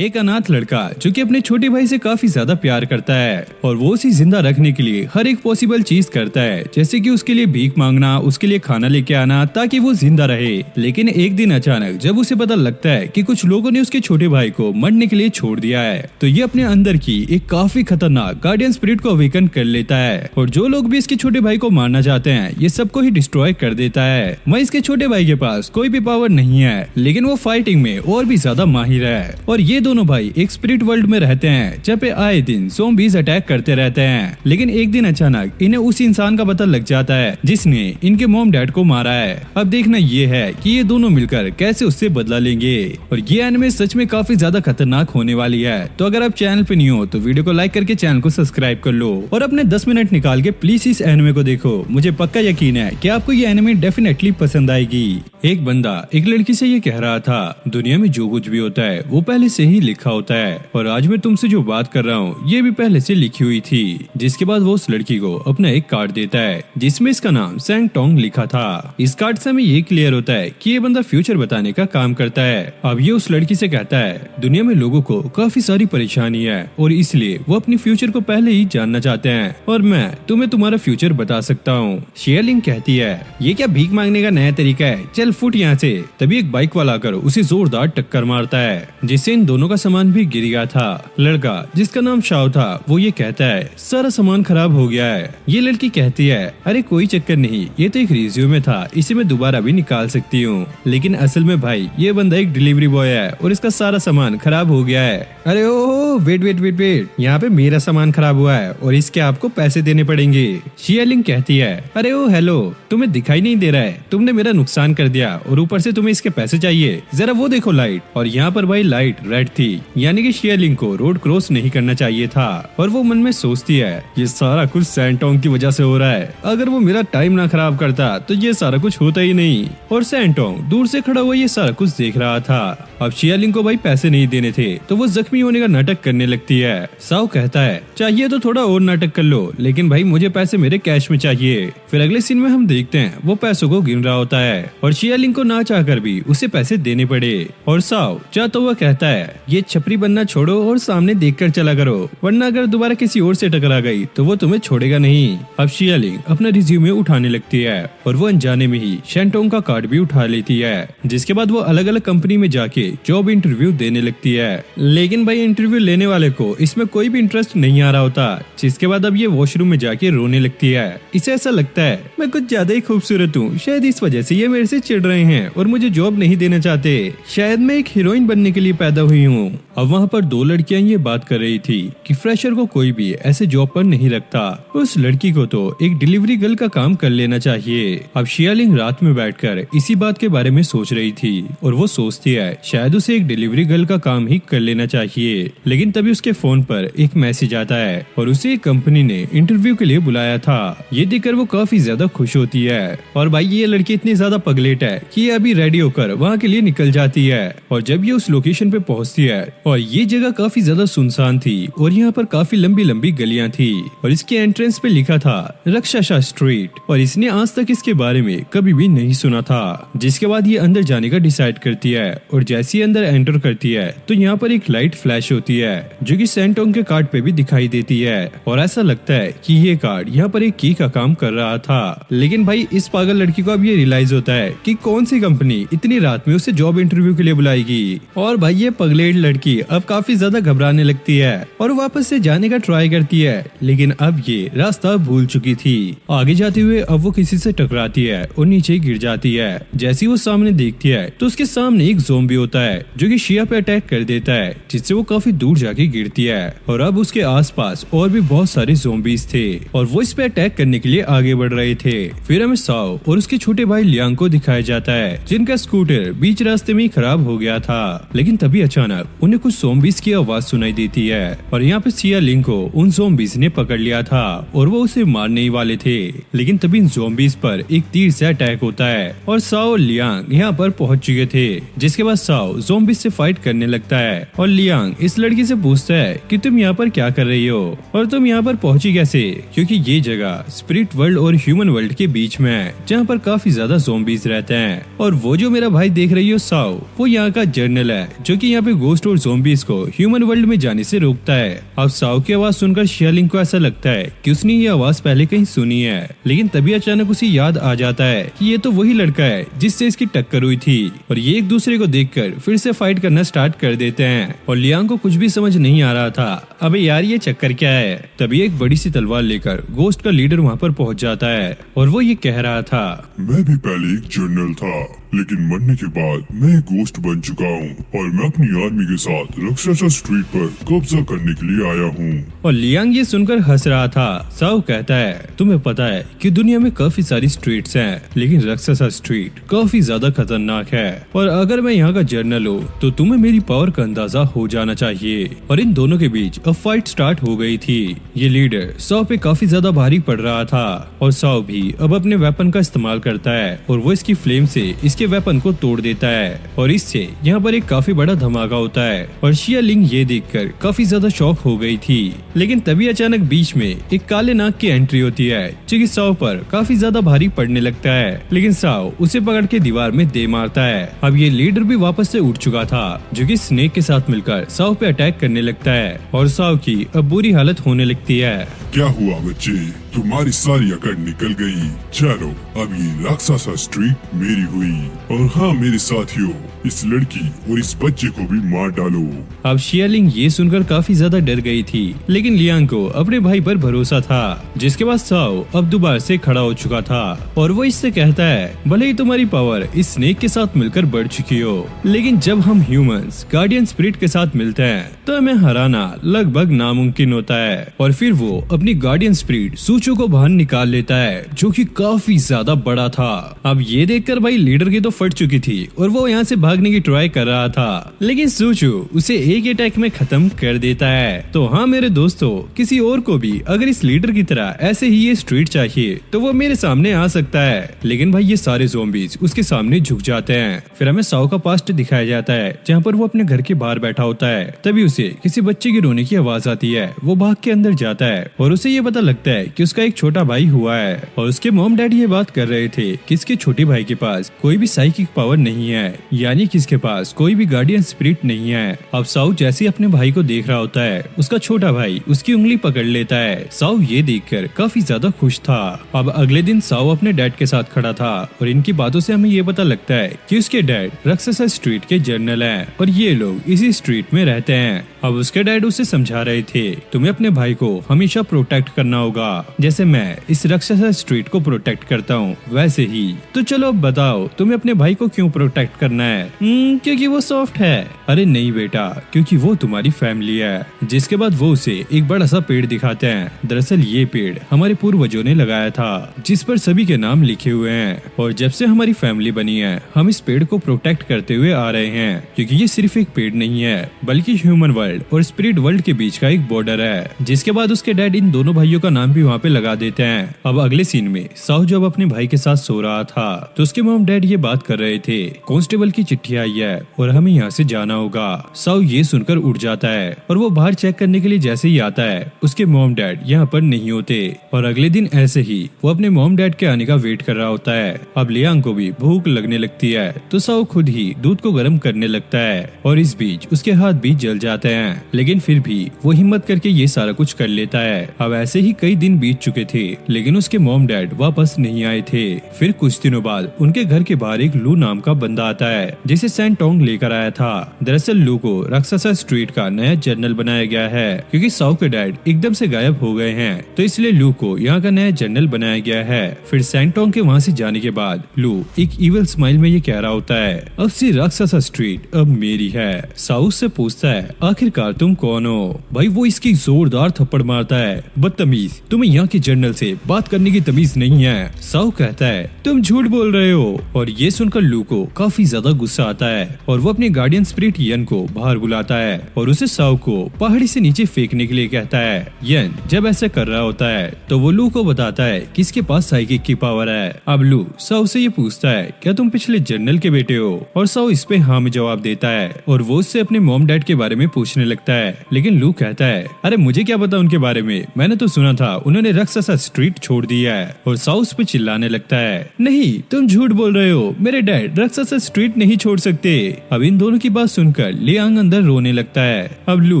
एक अनाथ लड़का जो कि अपने छोटे भाई से काफी ज्यादा प्यार करता है और वो उसे जिंदा रखने के लिए हर एक पॉसिबल चीज करता है, जैसे कि उसके लिए भीख मांगना, उसके लिए खाना लेके आना ताकि वो जिंदा रहे। लेकिन एक दिन अचानक जब उसे पता लगता है कि कुछ लोगों ने उसके छोटे भाई को मरने के लिए छोड़ दिया है, तो ये अपने अंदर की एक काफी खतरनाक गार्डियन स्पिरिट को अवेकन कर लेता है और जो लोग भी इसके छोटे भाई को मारना चाहते हैं ये सबको ही डिस्ट्रॉय कर देता है। वहीं इसके छोटे भाई के पास कोई भी पावर नहीं है, लेकिन वो फाइटिंग में और भी ज्यादा माहिर है और ये दोनों भाई एक स्पिरिट वर्ल्ड में रहते हैं जहाँ पे आए दिन ज़ॉम्बीज़ अटैक करते रहते हैं। लेकिन एक दिन अचानक इन्हें उस इंसान का पता लग जाता है जिसने इनके मॉम डैड को मारा है। अब देखना ये है कि ये दोनों मिलकर कैसे उससे बदला लेंगे और ये एनिमे सच में काफी ज्यादा खतरनाक होने वाली है। तो अगर आप चैनल पे नहीं हो तो वीडियो को लाइक करके चैनल को सब्सक्राइब कर लो और अपने 10 मिनट निकाल के प्लीज इस एनिमे को देखो। मुझे पक्का यकीन है कि आपको ये एनिमे डेफिनेटली पसंद आएगी। एक बंदा एक लड़की से ये कह रहा था, दुनिया में जो कुछ भी होता है वो पहले से ही लिखा होता है और आज मैं तुमसे जो बात कर रहा हूँ ये भी पहले से लिखी हुई थी। जिसके बाद वो उस लड़की को अपना एक कार्ड देता है जिसमें इसका नाम सैंग टोंग लिखा था। इस कार्ड से हमें ये क्लियर होता है कि ये बंदा फ्यूचर बताने का काम करता है। अब ये उस लड़की से कहता है, दुनिया में लोगों को काफी सारी परेशानी है और इसलिए वो अपनी फ्यूचर को पहले ही जानना चाहते हैं और मैं तुम्हें तुम्हारा फ्यूचर बता सकता हूँ। शियरलिंग कहती है, ये क्या भीख मांगने का नया तरीका है, चल फुट यहाँ से। तभी एक बाइक वाला आकर उसे जोरदार टक्कर मारता है जिससे इन दोनों का सामान भी गिर गया था। लड़का जिसका नाम शाओ था वो ये कहता है, सारा सामान खराब हो गया है। ये लड़की कहती है, अरे कोई चक्कर नहीं, ये तो एक रिज्यूमे था, इसे मैं दोबारा भी निकाल सकती हूँ। लेकिन असल में भाई ये बंदा एक डिलीवरी बॉय है और इसका सारा सामान खराब हो गया है। अरे ओ वेट वेट वेट वेट, यहाँ पे मेरा सामान खराब हुआ है और इसके आपको पैसे देने पड़ेंगे। शियरलिंग कहती है, अरे ओ हेलो, तुम्हें दिखाई नहीं दे रहा है, तुमने मेरा नुकसान कर दिया और ऊपर से तुम्हें इसके पैसे चाहिए। जरा वो देखो लाइट। और यहाँ पर भाई लाइट रेड थी, यानी कि शियरलिंग को रोड क्रॉस नहीं करना चाहिए था और वो मन में सोचती है, ये सारा कुछ सैंग टोंग की वजह से हो रहा है, अगर वो मेरा टाइम ना खराब करता तो ये सारा कुछ होता ही नहीं। और सैंग टोंग दूर से खड़ा हुआ ये सारा कुछ देख रहा था। अब शियरलिंग को भाई पैसे नहीं देने थे तो वो जख्मी होने का नाटक करने लगती है। साओ कहता है, चाहिए तो थोड़ा और नाटक कर लो, लेकिन भाई मुझे पैसे मेरे कैश में चाहिए। फिर अगले सीन में हम देखते हैं वो पैसों को गिन रहा होता है और शियरलिंग को ना चाहकर भी उसे पैसे देने पड़े। और साओ चाहता हुआ कहता है, ये छपरी बनना छोड़ो और सामने देखकर चला करो, वरना अगर दोबारा किसी और से टकरा गई तो वो तुम्हें छोड़ेगा नहीं। अब शियरलिंग अपना रिज्यूमे उठाने लगती है और वो अनजाने में ही शैंटोंग का कार्ड भी उठा लेती है। जिसके बाद वो अलग अलग कंपनी में जाके जॉब इंटरव्यू देने लगती है। लेकिन भाई इंटरव्यू लेने वाले को इसमें कोई भी इंटरेस्ट नहीं आ रहा होता। जिसके बाद अब ये वॉशरूम में जाके रोने लगती है। इसे ऐसा लगता है मैं कुछ ज्यादा ही खूबसूरत हूँ, शायद इस वजह से ये मेरे से चिढ़ रहे हैं और मुझे जॉब नहीं देना चाहते, शायद मैं एक हीरोइन बनने के लिए पैदा हुई हूँ। अब वहाँ पर दो लड़कियां ये बात कर रही थी कि फ्रेशर को कोई भी ऐसे जॉब पर नहीं रखता, उस लड़की को तो एक डिलीवरी गर्ल का काम कर लेना चाहिए। अब शियरलिंग रात में बैठकर इसी बात के बारे में सोच रही थी और वो सोचती है शायद उसे एक डिलीवरी गर्ल का काम ही कर लेना चाहिए। लेकिन तभी उसके फोन पर एक मैसेज आता है और उसे एक कंपनी ने इंटरव्यू के लिए बुलाया था। ये देखकर वो काफी ज्यादा खुश होती है और भाई ये लड़की इतनी ज्यादा पगलेट है कि ये अभी रेडी होकर वहाँ के लिए निकल जाती है। और जब ये उस लोकेशन पे पहुँचती है और ये जगह काफी ज्यादा सुनसान थी और यहाँ पर काफी लंबी लंबी गलियां थी और इसके एंट्रेंस पे लिखा था रक्षाशा स्ट्रीट और इसने आज तक इसके बारे में कभी भी नहीं सुना था। जिसके बाद ये अंदर जाने का डिसाइड करती है और जैसे ही अंदर एंटर करती है तो यहाँ पर एक लाइट फ्लैश होती है जो कि सैंग टोंग के कार्ड पे भी दिखाई देती है और ऐसा लगता है कि ये कार्ड यहाँ पर एक की का काम कर रहा था। लेकिन भाई इस पागल लड़की को अब ये रियलाइज होता है कि कौन सी कंपनी इतनी रात में उसे जॉब इंटरव्यू के लिए बुलाएगी और भाई ये पगलेट लड़की अब काफी ज्यादा घबराने लगती है और वापस से जाने का ट्राई करती है। लेकिन अब ये रास्ता भूल चुकी थी। आगे जाते हुए अब वो किसी से टकराती है और नीचे गिर जाती है। जैसे वो सामने देखती है तो उसके सामने एक ज़ॉम्बी होता है जो कि शिया पे अटैक कर देता है, जिससे वो काफी दूर जाके गिरती है। और अब उसके आसपास और भी बहुत सारे ज़ॉम्बीज थे और वो इस पे अटैक करने के लिए आगे बढ़ रहे थे। फिर हमें साओ और उसके छोटे भाई लियांग को दिखाया जाता है जिनका स्कूटर बीच रास्ते में ही खराब हो गया था। लेकिन तभी अचानक उन्हें कुछ ज़ॉम्बीज की आवाज सुनाई देती है और यहाँ पे शियरलिंग को उन ज़ॉम्बीज ने पकड़ लिया था और वो उसे मारने ही वाले थे। लेकिन तभी इन ज़ॉम्बीज पर एक तीर से अटैक होता है और साओ और लियांग यहाँ पर पहुंच चुके थे। जिसके बाद साओ ज़ॉम्बीज से फाइट करने लगता है और लियांग इस लड़की से पूछता पूछता है कि तुम यहाँ पर क्या कर रही हो और तुम यहाँ पर पहुंची कैसे, क्योंकि ये जगह स्पिरिट वर्ल्ड और ह्यूमन वर्ल्ड के बीच में है जहाँ पर काफी ज्यादा ज़ॉम्बीज रहते हैं। और वो जो मेरा भाई देख रही हो साओ, वो यहाँ का जर्नल है जो कि यहाँ पे गोस्ट और ज़ॉम्बीज को ह्यूमन वर्ल्ड में जाने से रोकता है। अब साओ की आवाज सुनकर शियालिंग को ऐसा लगता है कि उसने ये आवाज पहले कहीं सुनी है, लेकिन तभी अचानक उसे याद आ जाता है कि ये तो वही लड़का है जिससे इसकी टक्कर हुई थी। और ये एक दूसरे को देखकर फिर से फाइट करना स्टार्ट कर देते हैं। और लियांग को कुछ भी समझ नहीं आ रहा था, अबे यार ये चक्कर क्या है। तभी एक बड़ी सी तलवार लेकर गोस्ट का लीडर वहाँ पर पहुँच जाता है और वो ये कह रहा था, मैं भी पहले एक जनरल था, लेकिन मरने के बाद मैं एक गोस्ट बन चुका हूँ और मैं अपनी आर्मी के साथ रक्षासा स्ट्रीट पर कब्जा करने के लिए आया हूँ। और लियांग ये सुनकर हंस रहा था। साओ कहता है, तुम्हें पता है कि दुनिया में काफी सारी स्ट्रीट्स हैं, लेकिन रक्षासा स्ट्रीट काफी ज्यादा खतरनाक है और अगर मैं यहाँ का जर्नल हूँ तो तुम्हें मेरी पावर का अंदाजा हो जाना चाहिए। और इन दोनों के बीच अब फाइट स्टार्ट हो गई थी। ये लीडर साओ पे काफी ज्यादा भारी पड़ रहा था और साओ भी अब अपने वेपन का इस्तेमाल करता है और वो इसकी फ्लेम से इसके वेपन को तोड़ देता है और इससे यहाँ पर एक काफी बड़ा धमाका होता है। और शियालिंग ये देखकर काफी ज्यादा शॉक हो गई थी, लेकिन तभी अचानक बीच में एक काले नाग की एंट्री होती है जो कि साओ पर काफी ज्यादा भारी पड़ने लगता है, लेकिन साओ उसे पकड़ के दीवार में दे मारता है। अब ये लीडर भी वापस से उठ चुका था जो कि स्नेक के साथ मिलकर साओ पे अटैक करने लगता है और साओ की अब बुरी हालत होने लगती है। क्या हुआ बच्चे, तुम्हारी सारी अकड़ निकल गई। चलो अब ये राक्षसा स्ट्रीट मेरी हुई और हाँ मेरे साथियों, इस लड़की और इस बच्चे को भी मार डालो। अब शियालिंग ये सुनकर काफी ज्यादा डर गई थी, लेकिन लियांग को अपने भाई पर भरोसा था, जिसके बाद साओ अब दोबारा से खड़ा हो चुका था और वो इससे कहता है, भले ही तुम्हारी पावर इस स्नेक के साथ मिलकर बढ़ चुकी हो, लेकिन जब हम ह्यूमंस गार्डियन स्पिरिट के साथ मिलते हैं तो हमें हराना लगभग नामुमकिन होता है। और फिर वो अपनी गार्डियन स्पिरिट सूचो को बाहर निकाल लेता है जो कि काफी ज्यादा बड़ा था। अब ये देखकर भाई लीडर की तो फट चुकी थी और वो यहाँ से भागने की ट्राई कर रहा था, लेकिन सूचो उसे एक अटैक में खत्म कर देता है। तो हाँ मेरे दोस्तों, किसी और को भी अगर इस लीडर की तरह ऐसे ही ये स्ट्रीट चाहिए तो वो मेरे सामने आ सकता है, लेकिन भाई ये सारे ज़ॉम्बीज उसके सामने झुक जाते हैं। फिर हमें साओ का पास्ट दिखाया जाता है जहाँ पर वो अपने घर के बाहर बैठा होता है। तभी उसे किसी बच्चे की रोने की आवाज आती है। वो भाग के अंदर जाता है और उसे ये पता लगता है कि उसका एक छोटा भाई हुआ है और उसके मॉम डैड ये बात कर रहे थे कि इसके छोटे भाई के पास कोई भी साइकिक पावर नहीं है, यानी कि इसके पास कोई भी गार्डियन स्पिरिट नहीं है। अब साओ जैसे अपने भाई को देख रहा होता है, उसका छोटा भाई उसकी उंगली पकड़ लेता है। साओ ये देखकर काफी ज्यादा खुश था। अब अगले दिन साओ अपने डैड के साथ खड़ा था और इनकी बातों से हमें ये पता लगता है कि उसके डैड राक्षसा स्ट्रीट के जर्नल हैं और ये लोग इसी स्ट्रीट में रहते हैं। अब उसके डैड उसे समझा रहे थे, तुम्हें अपने भाई को हमेशा प्रोटेक्ट करना होगा, जैसे मैं इस राक्षसा स्ट्रीट को प्रोटेक्ट करता हूँ वैसे ही। तो चलो अब बताओ तुम्हें अपने भाई को क्यों प्रोटेक्ट करना है? क्योंकि वो सॉफ्ट है। अरे नहीं बेटा, क्योंकि वो तुम्हारी फैमिली है। जिसके बाद वो उसे एक बड़ा सा पेड़ दिखाते हैं। दरअसल ये पेड़ हमारे पूर्वजों ने लगाया था, जिस पर सभी के नाम लिखे हुए हैं और जब से हमारी फैमिली बनी है हम इस पेड़ को प्रोटेक्ट करते हुए आ रहे हैं, क्योंकि ये सिर्फ एक पेड़ नहीं है बल्कि ह्यूमन वर्ल्ड और स्पिरिट वर्ल्ड के बीच का एक बॉर्डर है। जिसके बाद उसके डैड इन दोनों भाइयों का नाम भी वहाँ पे लगा देते हैं। अब अगले सीन में साओ जब अपने भाई के साथ सो रहा था तो उसके मॉम डैड ये बात कर रहे थे, कांस्टेबल की चिट्ठी आई है और हमें यहाँ से जाना होगा। साओ ये सुनकर उठ जाता है और वो बाहर चेक करने के लिए जैसे ही आता है उसके मॉम डैड यहाँ पर नहीं होते और अगले दिन ऐसे ही वो अपने मॉम डैड के आने का वेट कर रहा होता है। अब लियांग को भी भूख लगने लगती है तो साओ खुद ही दूध को गर्म करने लगता है और इस बीच उसके हाथ भी जल जाते हैं, लेकिन फिर भी वो हिम्मत करके ये सारा कुछ कर लेता है। अब ऐसे ही कई दिन बीत चुके थे लेकिन उसके मॉम डैड वापस नहीं आए थे। फिर कुछ दिनों बाद उनके घर के बाहर एक लू नाम का बंदा आता है जिसे सैंटोंग लेकर आया था। दरअसल लू को राक्षसा स्ट्रीट का नया जनरल बनाया गया है, क्योंकि साओ के डैड एकदम से गायब हो गए हैं तो इसलिए लू को यहाँ का नया जनरल बनाया गया है। फिर सैंटोंग के वहाँ से जाने के बाद लू एक इविल स्माइल में ये कह रहा होता है, अब से राक्षसा स्ट्रीट अब मेरी है। साओ से पूछता है, आखिरकार तुम कौन हो? भाई वो इसकी जोरदार थप्पड़ मारता है, बदतमीज, तुम्हें यहाँ के जनरल से बात करने की तमीज नहीं है। साओ कहता है, तुम झूठ बोल रहे हो। और ये सुनकर लू को काफी ज्यादा गुस्सा आता है और वो अपने गार्डियन स्पिरिट स्पिरिट यन को बाहर बुलाता है और उसे साओ को पहाड़ी से नीचे फेंकने के लिए कहता है। यन जब ऐसा कर रहा होता है तो वो लू को बताता है कि इसके पास साइकिक की पावर है। अब लू साओ से ये पूछता है, क्या तुम पिछले जनरल के बेटे हो? और साओ इस पे हाँ में जवाब देता है और वो उससे अपने मॉम डैड के बारे में पूछने लगता है। लेकिन लू कहता है, अरे मुझे क्या पता उनके बारे में, मैंने तो सुना था उन्होंने राक्षसा स्ट्रीट छोड़ दिया है। और साओ उस पे चिल्लाने लगता है, नहीं तुम झूठ बोल रहे हो, मेरे डैड राक्षसा स्ट्रीट नहीं छोड़ सकते। अब इन दोनों की बात सुनकर लियांग अंदर रोने लगता है। अब लू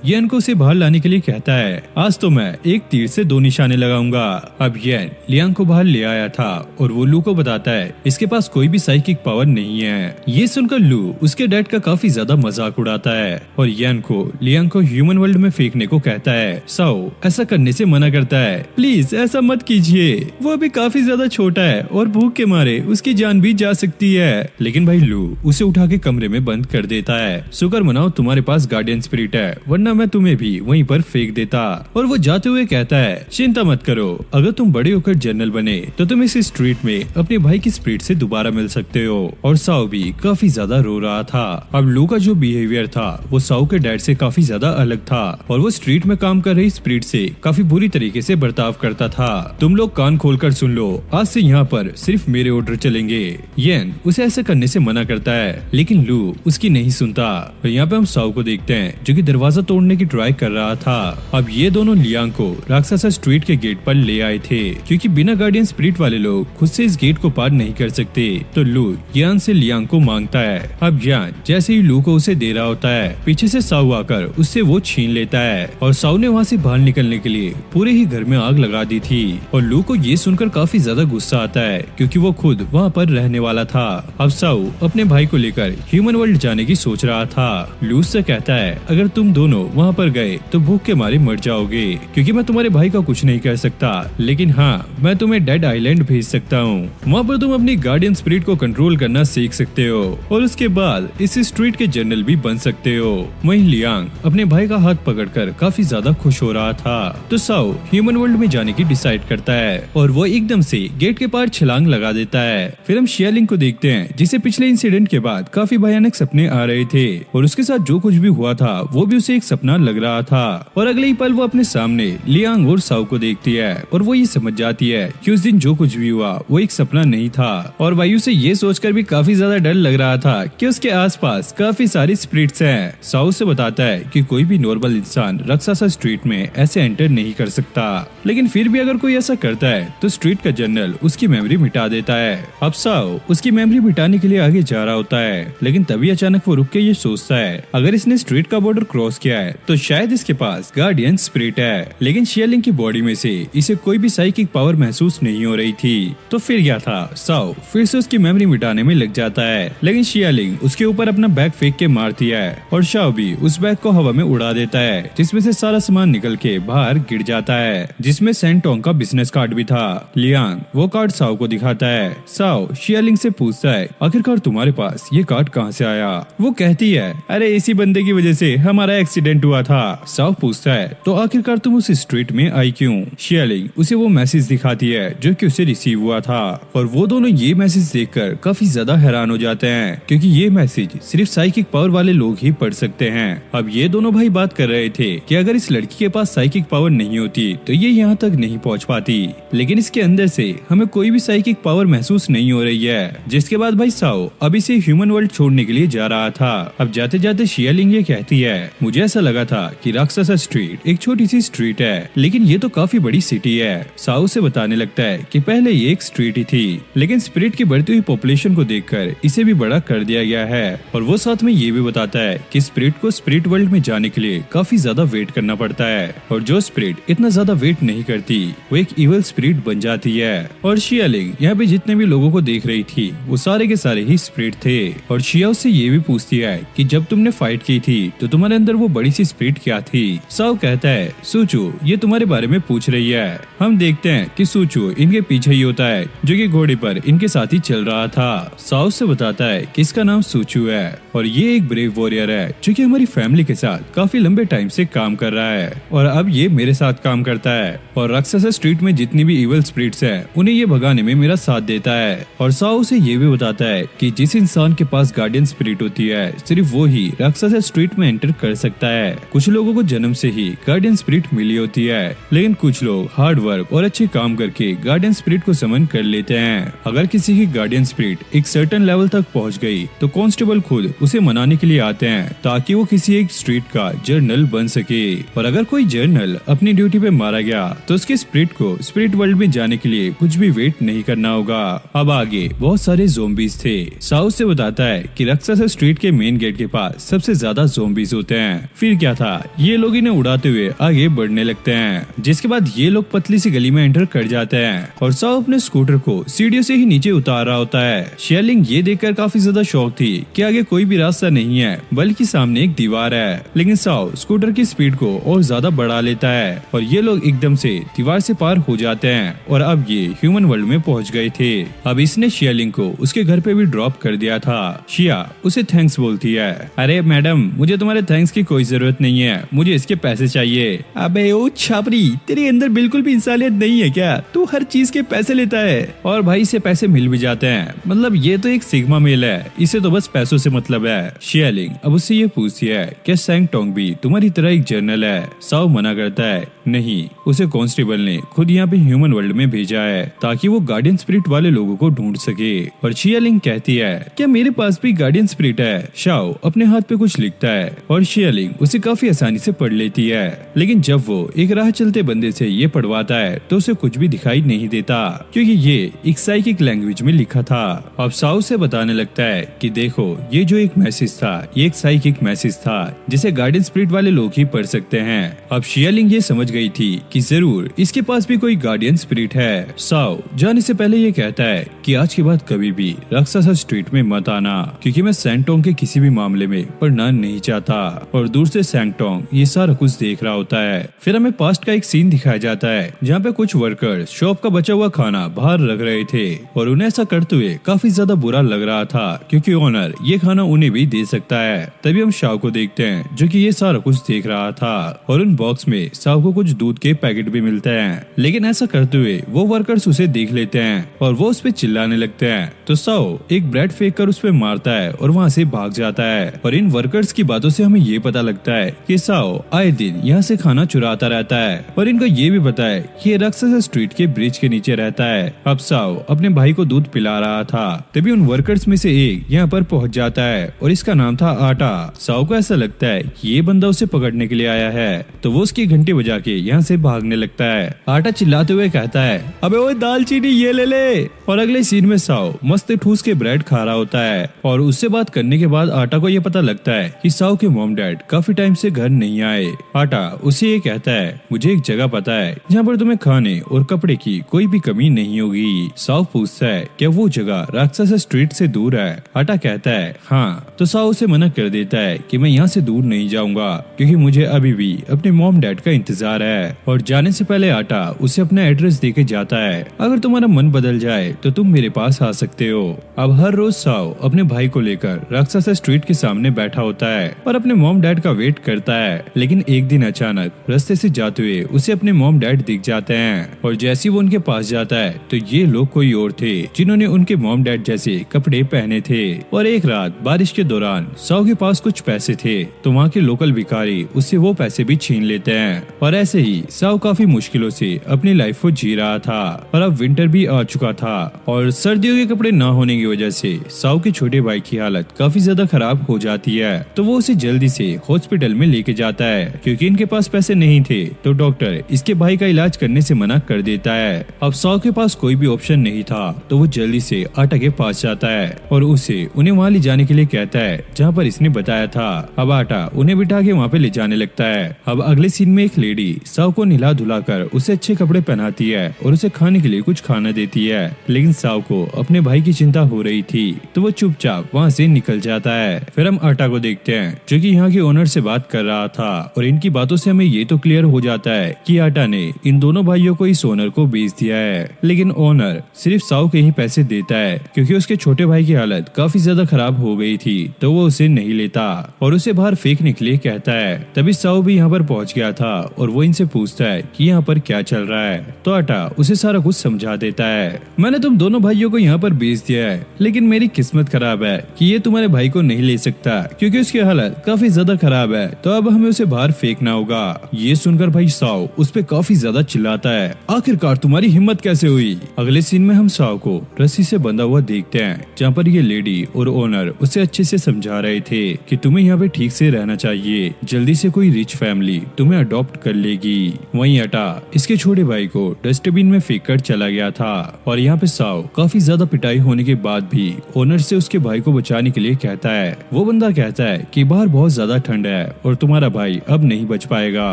येन को उसे बाहर लाने के लिए कहता है, आज तो मैं एक तीर से 2 निशाने लगाऊंगा। अब येन लियांग को बाहर ले आया था और वो लू को बताता है इसके पास कोई भी साइकिक पावर नहीं है। ये सुनकर लू उसके डैड का काफी ज्यादा मजाक उड़ाता है और येन को लियांग को ह्यूमन वर्ल्ड में फेंकने को कहता है। साओ ऐसा करने से मना करता है, प्लीज ऐसा मत कीजिए, वो अभी काफी ज्यादा छोटा है और भूख के मारे उसकी जान भी जा सकती है। लेकिन भाई लू उसे उठा के कमरे में बंद कर देता है। शुक्र मनाओ तुम्हारे पास गार्डियन स्पिरिट है, वरना मैं तुम्हें भी वहीं पर फेंक देता। और वो जाते हुए कहता है, चिंता मत करो, अगर तुम बड़े होकर जनरल बने तो तुम इस स्ट्रीट में अपने भाई की स्पिरिट से दोबारा मिल सकते हो। और साओ भी काफी ज्यादा रो रहा था। अब लू का जो बिहेवियर था वो साओ के डैड से काफी ज्यादा अलग था और वो स्ट्रीट में काम कर रही स्पिरिट से काफी बुरी तरीके से बर्ताव करता था। तुम लोग कान खोलकर सुन लो, आज से यहाँ पर सिर्फ मेरे ऑर्डर चलेंगे। येन उसे ऐसा करने से मना करता है लेकिन लू उसकी नहीं सुनता। और यहाँ पे हम साओ को देखते हैं जो कि दरवाजा तोड़ने की ट्राई कर रहा था। अब ये दोनों लियांग को राक्षसा स्ट्रीट के गेट पर ले आए थे क्योंकि बिना गार्डियन स्पिरिट वाले लोग खुद से इस गेट को पार नहीं कर सकते। तो लू यान से लियांग को मांगता है। अब यान जैसे ही लू को उसे दे रहा होता है पीछे से साओ आकर उससे वो छीन लेता है और साओ ने वहाँ से बाहर निकलने के लिए पूरे ही घर में आग लगा दी थी। और लू को ये सुनकर काफी ज्यादा गुस्सा आता है क्योंकि वो खुद वहाँ पर रहने वाला था। अब साओ अपने भाई को लेकर ह्यूमन वर्ल्ड जाने की सोच रहा था। लू से कहता है, अगर तुम दोनों वहाँ पर गए तो भूख के मारे मर जाओगे क्योंकि मैं तुम्हारे भाई का कुछ नहीं कर सकता, लेकिन हाँ मैं तुम्हें डेड आइलैंड भेज सकता हूँ। वहाँ पर तुम अपनी गार्डियन स्पिरिट को कंट्रोल करना सीख सकते हो और उसके बाद इस स्ट्रीट के जनरल भी बन सकते हो। वहीं लियांग अपने भाई का हाथ पकड़कर काफी ज्यादा खुश हो रहा था। तो साओ ह्यूमन वर्ल्ड में जाने की डिसाइड करता है और वो एकदम से गेट के पार छलांग लगा देता है। फिर हम शियालिंग को देखते हैं जिसे पिछले इंसिडेंट के बाद काफी भयानक सपने आ रहे थे और उसके साथ जो कुछ भी हुआ था वो भी उसे एक सपना लग रहा था। और अगले ही पल वो अपने सामने लियांग और साओ को देखती है और वो ये समझ जाती है कि उस दिन जो कुछ भी हुआ वो एक सपना नहीं था। और वायु से ये सोचकर भी काफी ज्यादा डर लग रहा था कि उसके आसपास काफी सारी स्पिरिट्स हैं। साओ से बताता है कि कोई भी नॉर्मल इंसान राक्षसा स्ट्रीट में ऐसे एंटर नहीं कर सकता, लेकिन फिर भी अगर कोई ऐसा करता है तो स्ट्रीट का जनरल उसकी मेमोरी मिटा देता है। अब साओ उसकी मेमोरी मिटाने के लिए आगे जा रहा होता है लेकिन तभी अचानक वो रुक के ये सोचता है, अगर इसने स्ट्रीट का बॉर्डर क्रॉस किया है तो शायद इसके पास गार्डियन स्पिरिट है। लेकिन शियालिंग की बॉडी में से इसे कोई भी साइकिक पावर महसूस नहीं हो रही थी। तो फिर क्या था, साओ फिर से उसकी मेमोरी मिटाने में लग जाता है लेकिन शियालिंग उसके ऊपर अपना बैग फेंक के मारती है और शाओ भी उस बैग को हवा में उड़ा देता है जिसमें से सारा सामान निकल के बाहर गिर जाता है, जिसमें सेंटोंग का बिजनेस कार्ड भी था। लियांग वो कार्ड साओ को दिखाता है। साओ शियालिंग से पूछता है, आखिरकार तुम्हारे पास ये कार्ड कहाँ से आया? वो कहती है, अरे इसी बंदे की वजह से हमारा एक्सीडेंट हुआ था। साओ पूछता है, तो आखिरकार तुम उस स्ट्रीट में आई क्यों? शियालिंग उसे वो मैसेज दिखाती है जो कि उसे रिसीव हुआ था और वो दोनों ये मैसेज देखकर काफी ज्यादा हैरान हो जाते हैं क्योंकि ये मैसेज सिर्फ साइकिक पावर वाले लोग ही पढ़ सकते हैं। अब ये दोनों भाई बात कर रहे थे कि अगर इस लड़की के पास साइकिक पावर नहीं होती तो ये यहाँ तक नहीं पहुँच पाती, लेकिन इसके अंदर से हमें कोई भी साइकिक पावर महसूस नहीं हो रही है। जिसके बाद भाई साओ अभी से ह्यूमन वर्ल्ड छोड़ने के लिए जा रहा था। अब जाते जाते शियालिंग ये कहती है, मुझे ऐसा लगा था कि राक्षसा स्ट्रीट एक छोटी सी स्ट्रीट है लेकिन ये तो काफी बड़ी सिटी है। साओ से बताने लगता है कि पहले ये एक स्ट्रीट ही थी लेकिन स्पिरिट की बढ़ती हुई पॉपुलेशन को देखकर इसे भी बड़ा कर दिया गया है। और वो साथ में ये भी बताता है कि स्पिरिट को स्पिरिट वर्ल्ड में जाने के लिए काफी ज्यादा वेट करना पड़ता है और जो स्पिरिट इतना ज्यादा वेट नहीं करती वो एक इवल स्पिरिट बन जाती है। और शियालिंग यहाँ पे जितने भी लोगों को देख रही थी वो सारे के सारे ही स्पिरिट थे। और शिया उससे ये भी पूछती है कि जब तुमने फाइट की थी तो तुम्हारे अंदर वो बड़ी सी स्पिरिट क्या थी? साओ कहता है, सूचू ये तुम्हारे बारे में पूछ रही है। हम देखते हैं कि सूचू इनके पीछे ही होता है जो कि घोड़े पर इनके साथ ही चल रहा था। साओ से बताता है कि इसका नाम सूचू है और ये एक ब्रेव वॉरियर है जो कि हमारी फैमिली के साथ काफी लंबे टाइम से काम कर रहा है और अब ये मेरे साथ काम करता है और राक्षसा स्ट्रीट में जितनी भी इवल स्पिरिट्स हैं उन्हें ये भगाने में मेरा साथ देता है। और साओ से ये भी बताता है कि जिस इंसान के पास गार्डियन स्पिरिट होती है सिर्फ वो ही राक्षसा स्ट्रीट में एंटर कर सकता है। कुछ लोगों को जन्म से ही गार्डियन स्पिरिट मिली होती है, लेकिन कुछ लोग हार्ड वर्क और अच्छे काम करके गार्डियन स्पिरिट को समन कर लेते हैं। अगर किसी की गार्डियन स्पिरिट एक सर्टेन लेवल तक पहुंच गई तो कांस्टेबल खुद उसे मनाने के लिए आते हैं ताकि वो किसी एक स्ट्रीट का जर्नल बन सके। और अगर कोई जर्नल अपनी ड्यूटी पे मारा गया तो उसके स्पिरिट को स्पिरिट वर्ल्ड में जाने के लिए कुछ भी वेट नहीं करना होगा। अब आगे बहुत सारे ज़ोंबीज थे। साउथ से बताता है कि राक्षसा स्ट्रीट के मेन गेट के पास सबसे ज्यादा ज़ोंबीज होते हैं। फिर क्या था, ये लोग इन्हें उड़ाते हुए आगे बढ़ने लगते हैं, जिसके बाद ये लोग पतली सी गली में एंटर कर जाते हैं और साउ अपने स्कूटर को सीढ़ियों से ही नीचे उतार रहा होता है। शेयरलिंग ये देखकर काफी ज्यादा शौक थी कि आगे कोई भी रास्ता नहीं है बल्कि सामने एक दीवार है, लेकिन साउ स्कूटर की स्पीड को और ज्यादा बढ़ा लेता है और ये लोग एकदम से दीवार से पार हो जाते हैं और अब ये ह्यूमन वर्ल्ड में पहुंच गए थे। अब इसने शेयरलिंग को उसके घर पे भी ड्रॉप कर दिया था। शिया उसे थैंक्स बोलती है। अरे मैडम, मुझे तुम्हारे थैंक्स की कोई जरूरत नहीं है, मुझे इसके पैसे चाहिए। अबे ओ छापरी, तेरे अंदर बिल्कुल भी इंसानियत नहीं है क्या? तू हर चीज के पैसे लेता है। और भाई से पैसे मिल भी जाते हैं, मतलब ये तो एक सिग्मा मेल है, इसे तो बस पैसों से मतलब है। शेयरलिंग अब उससे ये पूछती है क्या सैंगटोंग भी तुम्हारी तरह एक जर्नल है? साउ मना करता है, नहीं, उसे कांस्टेबल ने खुद यहाँ पे ह्यूमन वर्ल्ड में भेजा है ताकि वो गार्डियन स्पिरिट वाले लोगों को ढूंढ सके। और शेयरलिंग कहती है क्या मेरे पास भी गार्डियन स्पिरिट है? शाओ अपने हाथ पे कुछ लिखता है और शेयरलिंग उसे काफी आसानी से पढ़ लेती है, लेकिन जब वो एक राह चलते बंदे से ये पढ़वाता है तो उसे कुछ भी दिखाई नहीं देता क्योंकि ये एक साइकिक लैंग्वेज में लिखा था। अब साउ से बताने लगता है कि देखो, ये जो एक मैसेज था ये एक साइकिक मैसेज था जिसे गार्डियन स्पिरिट वाले लोग ही पढ़ सकते हैं। अब शेयरलिंग ये समझ गई थी कि जरूर इसके पास भी कोई गार्डियन स्पिरिट है। साउ जाने से पहले ये कहता है कि आज के बाद कभी भी राक्षसा स्ट्रीट में मत आना क्योंकि मैं सैंगटोंग के किसी भी मामले में पढ़ना नहीं चाहता। और दूर से सैंगटोंग ये सारा कुछ देख रहा होता है। फिर हमें पास्ट का एक सीन दिखाया जाता है जहाँ पे कुछ वर्कर शॉप का बचा हुआ खाना बाहर रख रहे थे और उन्हें ऐसा करते हुए काफी ज्यादा बुरा लग रहा था क्योंकि ओनर ये खाना उन्हें भी दे सकता है। तभी हम शाओ को देखते हैं जो कि ये सारा कुछ देख रहा था और उन बॉक्स में शाओ को कुछ दूध के पैकेट भी मिलते हैं, लेकिन ऐसा करते हुए वो वर्कर्स उसे देख लेते हैं और वो उस पे चिल्लाने लगते हैं। तो साओ एक ब्रेड फेंक कर उस पे मारता है और वहाँ से भाग जाता है। और इन वर्कर्स की बातों से हमें ये पता लगता है कि साओ आए दिन यहाँ से खाना चुराता रहता है और इनको ये भी पता है कि ये राक्षसा स्ट्रीट के ब्रिज के नीचे रहता है। अब साओ अपने भाई को दूध पिला रहा था, तभी उन वर्कर्स में से एक यहाँ पर पहुंच जाता है और इसका नाम था आटा। साओ को ऐसा लगता है कि ये बंदा उसे पकड़ने के लिए आया है, तो वो उसकी घंटी बजा के यहाँ से भागने लगता है। आटा चिल्लाते हुए कहता है अबे ओए दालचीनी ये ले ले। और अगले सीन में साओ मस्त ठूस के ब्रेड खा रहा होता है और उससे बात करने के बाद आटा को ये पता लगता है कि साओ के मॉम डैड काफी टाइम से घर नहीं आए। आटा उसे ये कहता है मुझे एक जगह पता है जहाँ पर तुम्हें खाने और कपड़े की कोई भी कमी नहीं होगी। साओ पूछता है क्या वो जगह राक्षसा स्ट्रीट से दूर है? आटा कहता है हाँ। तो साओ उसे मना कर देता है कि मैं यहाँ से दूर नहीं जाऊंगा क्योंकि मुझे अभी भी अपने मॉम डैड का इंतजार है। और जाने से पहले आटा उसे अपना एड्रेस देके जाता है, अगर तुम्हारा मन बदल जाए तो तुम मेरे पास आ सकते हो। अब हर रोज साओ अपने भाई को लेकर राक्षसा स्ट्रीट के सामने बैठा होता है और अपने मॉम डैड का वेट करता है, लेकिन एक दिन अचानक रास्ते से जाते हुए उसे अपने मॉम डैड दिख जाते हैं और जैसे वो उनके पास जाता है तो ये लोग कोई और थे जिन्होंने उनके मॉम डैड जैसे कपड़े पहने थे। और एक रात बारिश के दौरान साओ के पास कुछ पैसे थे तो वहाँ के लोकल भिखारी उससे वो पैसे भी छीन लेते हैं और ऐसे ही साओ काफी मुश्किलों से अपनी लाइफ को जी रहा था। और अब विंटर भी आ चुका था और सर्दियों के कपड़े न होने की वजह से साओ के छोटे भाई की हालत काफी ज्यादा खराब हो जाती है, तो वो उसे जल्दी से हॉस्पिटल में लेके जाता है। क्योंकि इनके पास पैसे नहीं थे तो डॉक्टर इसके भाई का इलाज करने से मना कर देता है। अब साओ के पास कोई भी ऑप्शन नहीं था तो वो जल्दी से आटा के पास जाता है और उसे उन्हें वहाँ ले जाने के लिए कहता है जहाँ पर इसने बताया था। अब आटा उन्हें बिठा के वहाँ पे ले जाने लगता है। अब अगले सीन में एक लेडी साओ को नहला धुला कर उसे अच्छे कपड़े पहनाती है और उसे खाने के लिए कुछ खाना देती है, लेकिन साओ को अपने भाई की चिंता हो रही थी तो वो चुपचाप वहाँ से निकल जाता है। फिर हम आटा को देखते हैं जो कि यहाँ के ओनर से बात कर रहा था और इनकी बातों से हमें ये तो क्लियर हो जाता है कि आटा ने इन दोनों भाइयों को इस ओनर को बेच दिया है, लेकिन ओनर सिर्फ साओ के ही पैसे देता है क्योंकि उसके छोटे भाई की हालत काफी ज्यादा खराब हो गई थी तो वो उसे नहीं लेता और उसे बाहर फेंकने के लिए कहता है। तभी साओ भी यहाँ पर पहुँच गया था और वो इनसे पूछता है कि यहाँ पर क्या चल रहा है, तो आटा उसे सारा कुछ समझा देता है। मैंने तुम दोनों भाइयों को यहाँ पर बेच दिया है, लेकिन मेरी किस्मत खराब है कि ये तुम्हारे भाई को नहीं ले सकता क्योंकि उसकी हालत काफी ज्यादा खराब है, तो अब हमें उसे बाहर फेंकना होगा। ये सुनकर भाई साव उस पे काफी ज्यादा चिल्लाता है, आखिरकार तुम्हारी हिम्मत कैसे हुई। अगले सीन में हम साव को रस्सी से बंधा हुआ देखते हैं, जहाँ पर ये लेडी और ओनर उसे अच्छे से समझा रहे थे कि तुम्हें यहाँ पे ठीक से रहना चाहिए, जल्दी से कोई रिच फैमिली तुम्हें अडॉप्ट कर लेगी। वहीं अटा इसके छोटे भाई को डस्टबिन में फेंक कर चला गया था और यहाँ पे साव काफी ज्यादा पिटाई होने के बाद भी ओनर से उसके भाई को बचाने के लिए कहता है। वो बंदा कहता है कि बाहर बहुत ज्यादा ठंड है और तुम्हारा भाई अब नहीं बच पाएगा।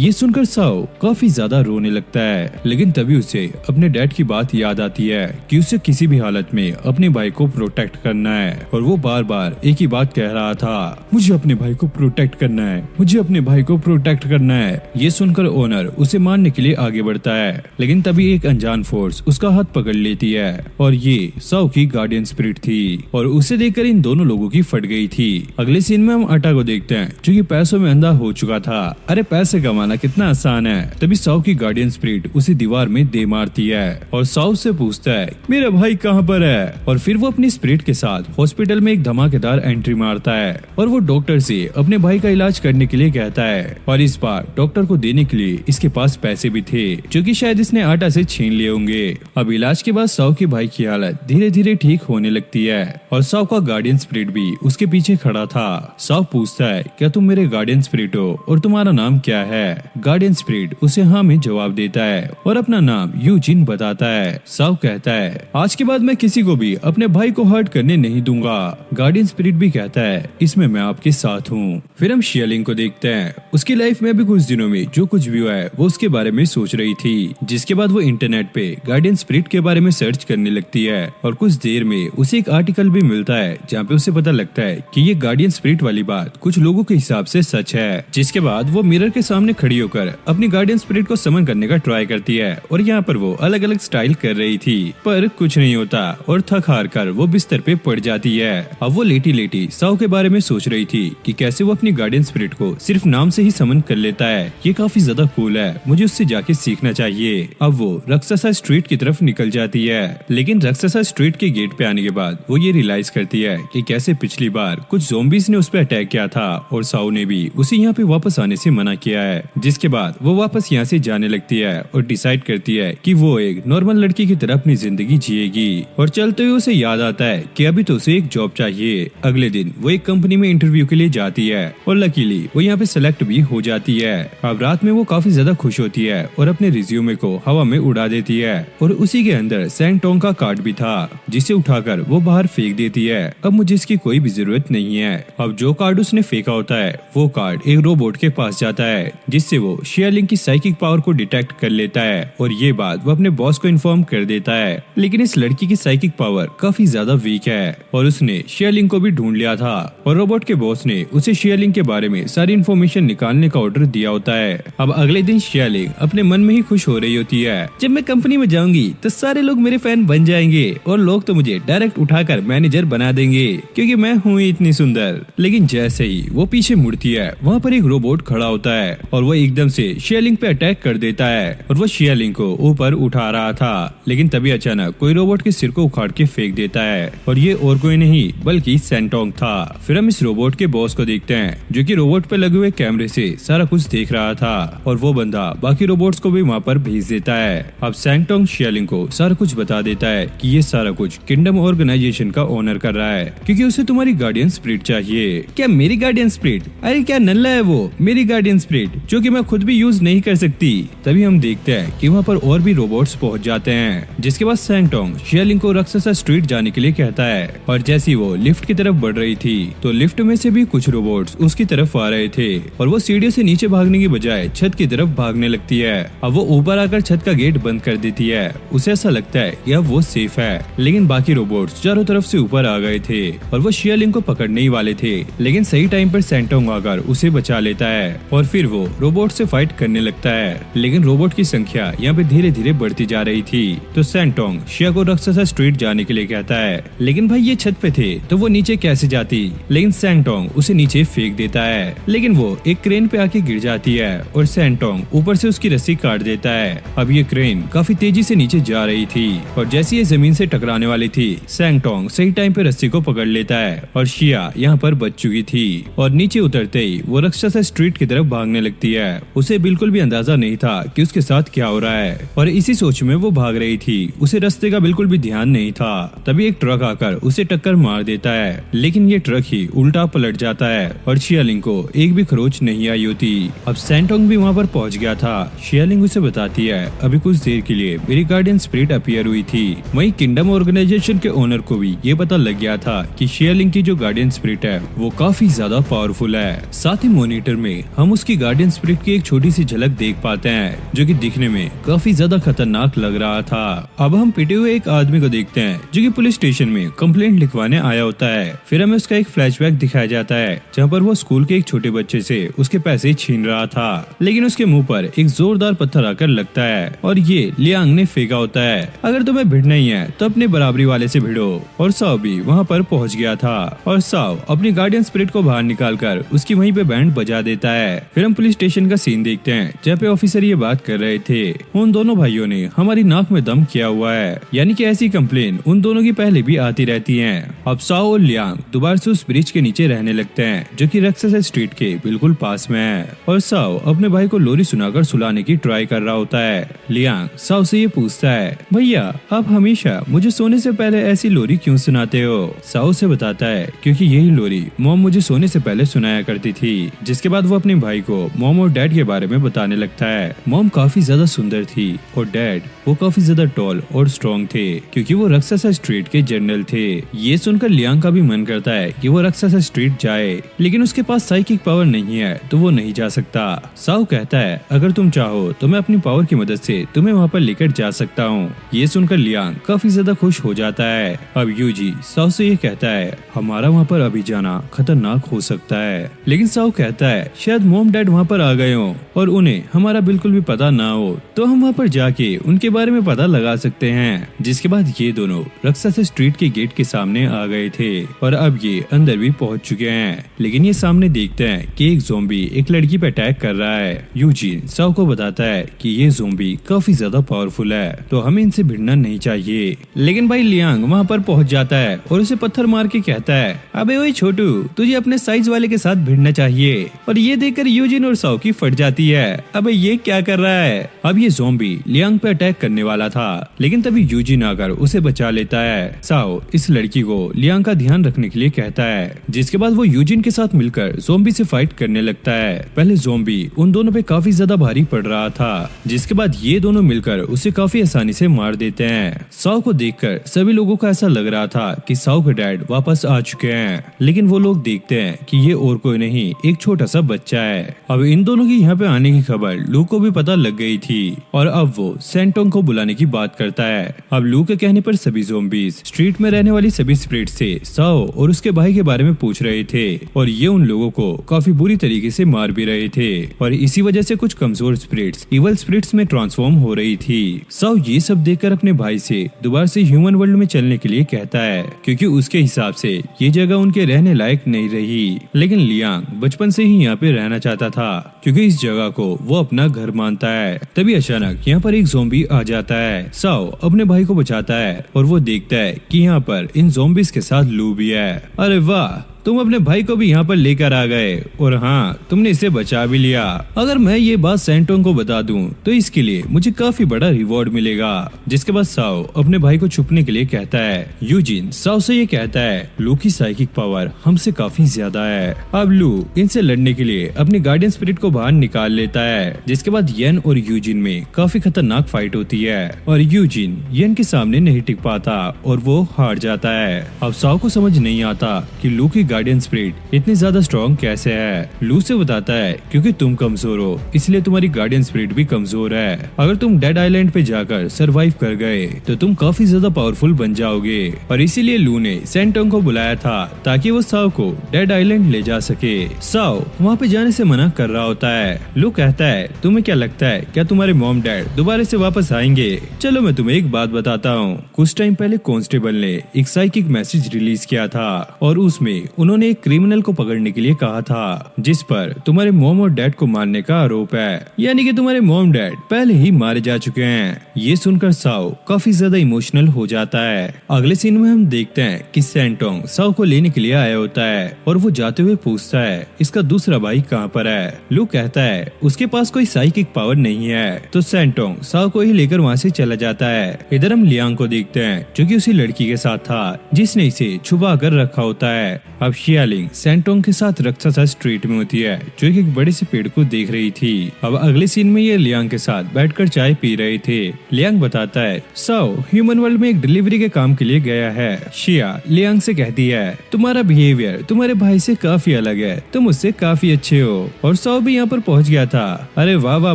ये सुनकर साव काफी ज्यादा रोने लगता है, लेकिन तभी उसे अपने डैड की बात याद आती है कि उसे किसी भी हालत में अपने भाई को प्रोटेक्ट करना है और वो बार बार एक ही बात कह रहा था, मुझे अपने भाई को प्रोटेक्ट करना है, मुझे अपने भाई को प्रोटेक्ट करना है। ये सुनकर ओनर उसे मारने के लिए आगे बढ़ता है, लेकिन तभी एक अनजान फोर्स उसका हाथ पकड़ लेती है और ये साव की गार्डियन स्पिरिट थी और उसे देखकर इन दोनों लोगों की फट गई थी। अगले सीन में हम अटा को देखते हैं जो कि पैसों में अंधा हो चुका था। अरे पैसे कमाना कितना आसान है। तभी साव की गार्डियन स्पिरिट उसे दीवार में दे मारती है और साव से पूछता है मेरा भाई कहाँ पर है, और फिर वो अपनी स्पिरिट के साथ हॉस्पिटल में एक धमाकेदार एंट्री मारता है और वो डॉक्टर से अपने भाई का इलाज करने के लिए कहता है और इस बार डॉक्टर को देने के लिए इसके पास पैसे भी थे जो कि शायद इसने आटा से छीन लिए होंगे। अब इलाज के बाद साव के भाई की हालत धीरे धीरे ठीक होने लगती है और साव का गार्डियन स्पिरिट भी उसके पीछे खड़ा था। साव पूछता है क्या तुम मेरे गार्डियन स्पिरिट हो और तुम्हारा नाम क्या है। गार्डियन स्पिरिट उसे हाँ में जवाब देता है और अपना नाम यूजिन बताता है। साव कहता है आज के बाद मैं किसी को भी अपने भाई को हर्ट करने नहीं दूंगा। गार्डियन स्पिरिट भी कहता है इसमें मैं आपके साथ हूँ। फिर हम शियालिंग को देखते हैं। उसकी लाइफ में अभी कुछ दिनों में जो कुछ भी हुआ है वो उसके बारे में सोच रही थी, जिसके बाद वो इंटरनेट पे गार्डियन स्पिरिट के बारे में सर्च करने लगती है और कुछ देर में उसे एक आर्टिकल भी मिलता है जहाँ पे उसे पता लगता है कि ये गार्डियन स्पिरिट वाली बात कुछ लोगों के हिसाब से सच है। जिसके बाद वो मिरर के सामने खड़ी होकर अपनी गार्डियन स्पिरिट को समन करने का ट्राई करती है और यहाँ पर वो अलग अलग स्टाइल कर रही थी पर कुछ नहीं होता और थक हार कर वो बिस्तर पे पड़ जाती है। अब वो लेटी लेटी साव के बारे में सोच रही थी कि कैसे वो अपनी गार्डियन स्पिरिट को सिर्फ नाम से ही समन कर लेता है। ये काफी ज्यादा कूल है, मुझे उससे जाके सीखना चाहिए। अब वो रक्सासा स्ट्रीट की तरफ निकल जाती है, लेकिन रक्सासा स्ट्रीट के गेट पे आने के बाद वो ये रियलाइज करती है कि कैसे पिछली बार कुछ ज़ॉम्बीज़ ने उस पर अटैक किया था और साव ने भी उसे यहाँ पे वापस आने से मना किया है। जिसके बाद वो वापस यहाँ से जाने लगती है और डिसाइड करती है कि वो एक नॉर्मल लड़की की तरह अपनी जिंदगी जिएगी। और चलते हुए उसे याद आता है कि अभी तो उसे एक जॉब चाहिए। अगले दिन वो एक कंपनी में इंटरव्यू के लिए जाती है और लकीली वो यहाँ पे सेलेक्ट भी हो जाती है। अब रात में वो काफी ज्यादा खुश होती है और अपने रिज्यूमे को हवा में उड़ा देती है और उसी के अंदर सैंगटोंग का कार्ड भी था जिसे उठाकर वो बाहर फेंक देती है। अब मुझे इसकी कोई भी जरूरत नहीं है। अब जो कार्ड उसने फेंका होता है वो कार्ड एक रोबोट के पास जाता है जिससे वो शियालिंग की साइकिक पावर को डिटेक्ट कर लेता है और ये बात वो अपने बॉस को इन्फॉर्म कर देता है। लेकिन इस लड़की की साइकिक पावर काफी ज्यादा वीक है और उसने शियालिंग को भी ढूंढ लिया था और रोबोट के बॉस ने उसे शियालिंग के बारे में सारी इन्फॉर्मेशन निकालने का ऑर्डर दिया होता है। अब अगले दिन शियालिंग अपने मन में ही खुश हो रही होती है, जब मैं कंपनी में जाऊंगी तो सारे लोग मेरे फैन बन जाएंगे और लोग तो मुझे डायरेक्ट उठाकर मैनेजर बना देंगे क्योंकि मैं हूँ इतनी सुंदर। लेकिन जैसे ही वो पीछे मुड़ती है वहाँ पर एक रोबोट खड़ा होता है और वो एकदम से शियालिंग पे अटैक कर देता है और वो शियालिंग को ऊपर उठा रहा था, लेकिन तभी अचानक कोई रोबोट के सिर को उखाड़ के फेंक देता है और ये और कोई नहीं बल्कि सैंगटोंग था। फिर हम इस रोबोट के बॉस को देखते हैं जो कि रोबोट पे लगे हुए कैमरे से सारा कुछ देख रहा था और वो बंदा बाकी रोबोट्स को भी वहाँ पर भेज देता है। अब सैंगटोंग शियालिंग को सारा कुछ बता देता है कि ये सारा कुछ किंगडम ऑर्गेनाइजेशन का ओनर कर रहा है क्योंकि उसे तुम्हारी गार्डियन स्पिरिट चाहिए। क्या मेरी गार्डियन स्पिरिट? अरे क्या नल्ला है वो, मेरी गार्डियन स्पिरिट जो कि मैं खुद भी यूज नहीं कर सकती। तभी हम देखते हैं कि वहाँ पर और भी रोबोट्स पहुँच जाते हैं, जिसके बाद सैंगटोंग शियालिंग को रक्सासा स्ट्रीट जाने के लिए कहता है और जैसी वो लिफ्ट की तरफ बढ़ रही थी तो लिफ्ट में से भी कुछ रोबोट्स उसकी तरफ आ रहे थे और वो सीढ़ियों से नीचे भागने की बजाय छत की तरफ भागने लगती है। अब वो ऊपर आकर छत का गेट बंद कर देती है। उसे ऐसा लगता है कि अब वो सेफ है, लेकिन बाकी रोबोट्स चारों तरफ से ऊपर आ गए थे और वो शियालिंग को पकड़ने ही वाले थे, लेकिन सही टाइम पर सैंगटोंग आकर उसे बचा लेता है और फिर वो रोबोट से फाइट करने लगता है। लेकिन रोबोट की संख्या यहाँ पे धीरे धीरे बढ़ती जा रही थी तो सैंगटोंग शिया को रक्सासा स्ट्रीट जाने के लिए कहता है, लेकिन भाई ये छत पे थे तो वो नीचे कैसे जाती। लेकिन सैंगटोंग उसे नीचे फेंक देता है, लेकिन वो एक क्रेन पे आके गिर जाती है और सैंगटोंग ऊपर से उसकी रस्सी काट देता है। अब ये क्रेन काफी तेजी से नीचे जा रही थी और जैसे ये जमीन से टकराने वाली थी सैंगटोंग सही टाइम पे रस्सी को पकड़ लेता है और शिया यहाँ पर बच चुकी थी और नीचे उतरते ही वो राक्षसा स्ट्रीट की तरफ भागने लगती है। उसे बिल्कुल भी अंदाजा नहीं था कि उसके साथ क्या हो रहा है और इसी सोच में वो भाग रही थी। उसे रास्ते का बिल्कुल भी ध्यान नहीं था। तभी एक ट्रक आकर उसे टक्कर मार देता है, लेकिन ये ट्रक ही उल्टा पलट जाता है और शियालिंग को एक भी खरोच नहीं आई होती। अब सैंटोंग भी वहाँ पर पहुँच गया था। शियालिंग उसे बताती है अभी कुछ देर के लिए मेरी गार्डियन स्पिरिट अपीयर हुई थी। वहीं किंगडम ऑर्गेनाइजेशन के ओनर को भी ये पता लग गया था कि शियालिंग की जो गार्डियन स्पिरिट है वो काफी ज्यादा पावरफुल है। साथ ही मॉनिटर में हम उसकी गार्डियन स्पिरिट की एक छोटी सी झलक देख पाते हैं जो कि दिखने में काफी ज्यादा खतरनाक लग रहा था। अब हम पिटे हुए एक आदमी को देखते हैं जो कि पुलिस स्टेशन में कंप्लेंट लिखवाने आया होता है। फिर हमें उसका एक फ्लैशबैक दिखाया जाता है जहाँ पर वो स्कूल के एक छोटे बच्चे से उसके पैसे छीन रहा था, लेकिन उसके मुंह पर एक जोरदार पत्थर आकर लगता है और ये लियांग ने फेंका होता है। अगर तुम्हें भिड़ना ही है तो अपने बराबरी वाले से भिड़ो। और साओ भी वहाँ पर पहुँच गया था और साओ अपनी गार्डियन स्पिरिट को बाहर निकालकर उसकी वहीं पे बैंड बजा देता है। फिर हम पुलिस स्टेशन का सीन देखते हैं जहाँ पे ऑफिसर ये बात कर रहे थे उन दोनों भाइयों ने हमारी नाक में दम किया हुआ है, यानी कि ऐसी कंप्लेन उन दोनों की पहले भी आती रहती हैं। अब साओ और लियांग दोबारा से उस ब्रिज के नीचे रहने लगते हैं जो कि राक्षसा स्ट्रीट के बिल्कुल पास में है और साओ अपने भाई को लोरी सुनाकर सुलाने की ट्राई कर रहा होता है। लियांग साओ से ये पूछता है भैया आप हमेशा मुझे सोने से पहले ऐसी लोरी क्यों सुनाते हो? साओ से बताता है क्योंकि यही लोरी मॉम मुझे सोने से पहले सुनाया करती थी। जिसके बाद वो अपने भाई को मॉम और डैड के बारे में बताने लगता है। मॉम काफी ज्यादा सुंदर थी और डैड वो काफी ज्यादा टॉल और स्ट्रॉन्ग थे क्योंकि वो राक्षसा स्ट्रीट के जनरल थे। ये सुनकर लियांग का भी मन करता है कि वो राक्षसा स्ट्रीट जाए, लेकिन उसके पास साइकिक पावर नहीं है तो वो नहीं जा सकता। साओ कहता है अगर तुम चाहो तो मैं अपनी पावर की मदद से तुम्हें वहाँ पर लेकर जा सकता हूँ। ये सुनकर लियांग काफी ज्यादा खुश हो जाता है। अब यूजी साओ से ये कहता है हमारा वहाँ पर अभी जाना खतरनाक हो सकता है, लेकिन साओ कहता है शायद मॉम डैड वहाँ पर आ गए हो और उन्हें हमारा बिल्कुल भी पता ना हो तो हम वहाँ पर जाके उनके बारे में पता लगा सकते हैं। जिसके बाद ये दोनों राक्षसा स्ट्रीट के गेट के सामने आ गए थे और अब ये अंदर भी पहुँच चुके हैं, लेकिन ये सामने देखते हैं कि एक ज़ॉम्बी एक लड़की पे अटैक कर रहा है। यूजिन साओ को बताता है कि ये ज़ॉम्बी काफी ज्यादा पावरफुल है तो हमें इनसे भिड़ना नहीं चाहिए, लेकिन भाई लियांग वहाँ पर पहुँच जाता है और उसे पत्थर मार के कहता है अबे ओए छोटू तुझे अपने साइज वाले के साथ भिड़ना चाहिए। और ये देखकर यूजिन और साओ की फट जाती है, अबे ये क्या कर रहा है। अब ये ज़ॉम्बी लियांग पे अटैक करने वाला था, लेकिन तभी यूजिन आकर उसे बचा लेता है। साओ इस लड़की को लियांग का ध्यान रखने के लिए कहता है, जिसके बाद वो यूजिन के साथ मिलकर ज़ॉम्बी से फाइट करने लगता है। पहले ज़ॉम्बी उन दोनों पे काफी ज्यादा भारी पड़ रहा था, जिसके बाद ये दोनों मिलकर उसे काफी आसानी से मार देते हैं। साओ को देखकर सभी लोगों को ऐसा लग रहा था कि साओ के डैड वापस आ चुके हैं, लेकिन वो लोग देखते हैं कि ये और कोई नहीं एक छोटा सा बच्चा है। अब इन दोनों की यहाँ पे आने की खबर लू को भी पता लग गई थी और अब वो सैंटोंग को बुलाने की बात करता है। अब लू के कहने पर सभी ज़ॉम्बीज स्ट्रीट में रहने वाली सभी स्पिरिट से साओ और उसके भाई के बारे में पूछ रहे थे और ये उन लोगों को काफी बुरी तरीके से मार भी रहे थे और इसी वजह से कुछ कमजोर स्पिरिट्स इवल स्पिरिट्स में ट्रांसफॉर्म हो रही थी। साओ ये सब देखकर अपने भाई से दोबारा से ह्यूमन वर्ल्ड में चलने के लिए कहता है क्योंकि उसके हिसाब से ये जगह उनके रहने लायक नहीं रही, लेकिन लियांग बचपन से ही यहाँ पे रहना चाहता था क्योंकि इस जगह को वो अपना घर मानता है। तभी अचानक यहाँ पर एक ज़ॉम्बी आ जाता है। साओ अपने भाई को बचाता है और वो देखता है कि यहाँ पर इन ज़ॉम्बीज के साथ लू भी है। अरे वाह तुम अपने भाई को भी यहाँ पर लेकर आ गए और हाँ तुमने इसे बचा भी लिया। अगर मैं ये बात सैंटोंग को बता दूं तो इसके लिए मुझे काफी बड़ा रिवॉर्ड मिलेगा। जिसके बाद साओ अपने भाई को छुपने के लिए कहता है। यूजिन साओ से ये कहता है लू की साइकिक पावर हमसे काफी ज्यादा है। अब लू इनसे लड़ने के लिए अपनी गार्डियन स्पिरिट को बाहर निकाल लेता है, जिसके बाद येन और यूजिन में काफी खतरनाक फाइट होती है और यूजिन येन के सामने नहीं टिक पाता और वो हार जाता है। अब साओ को समझ नहीं आता कि लू की गार्डियन स्पिरिट इतनी ज्यादा स्ट्रॉन्ग कैसे है। लू से बताता है क्योंकि तुम कमजोर हो इसलिए तुम्हारी गार्डियन स्पिरिट भी कमजोर है। अगर तुम डेड आइलैंड पे जाकर सरवाइव कर गए तो तुम काफी ज्यादा पावरफुल बन जाओगे और इसीलिए लू ने सैंटोंग को बुलाया था ताकि वो साओ को डेड आइलैंड ले जा सके। साओ वहाँ पे जाने से मना कर रहा होता है। लू कहता है तुम्हें क्या लगता है क्या तुम्हारे मॉम डैड दोबारा से वापस आएंगे? चलो मैं तुम्हें एक बात बताता हूँ। कुछ टाइम पहले कांस्टेबल ने एक साइकिक मैसेज रिलीज किया था और उसमें उन्होंने एक क्रिमिनल को पकड़ने के लिए कहा था जिस पर तुम्हारे मॉम और डैड को मारने का आरोप है, यानी कि तुम्हारे मॉम डैड पहले ही मारे जा चुके हैं। ये सुनकर साओ काफी ज्यादा इमोशनल हो जाता है। अगले सीन में हम देखते हैं कि सैंटोंग साओ को लेने के लिए आया होता है और वो जाते हुए पूछता है इसका दूसरा भाई कहाँ पर है। लू कहता है उसके पास कोई साइकिक पावर नहीं है, तो सैंटोंग साओ को ही लेकर वहाँ से चला जाता है। इधर हम लियांग को देखते हैं जो कि उसी लड़की के साथ था जिसने इसे छुपा कर रखा होता है। अब शियालिंग सैंटोंग के साथ राक्षसा स्ट्रीट में होती है जो एक बड़े से पेड़ को देख रही थी। अब अगले सीन में ये लियांग के साथ बैठकर चाय पी रहे थे। लियांग बताता है साओ ह्यूमन वर्ल्ड में एक डिलीवरी के काम के लिए गया है। शिया लियांग से कहती है तुम्हारा बिहेवियर तुम्हारे भाई से काफी अलग है, तुम उससे काफी अच्छे हो। और साओ भी यहाँ पर पहुँच गया था। अरे वाह वाह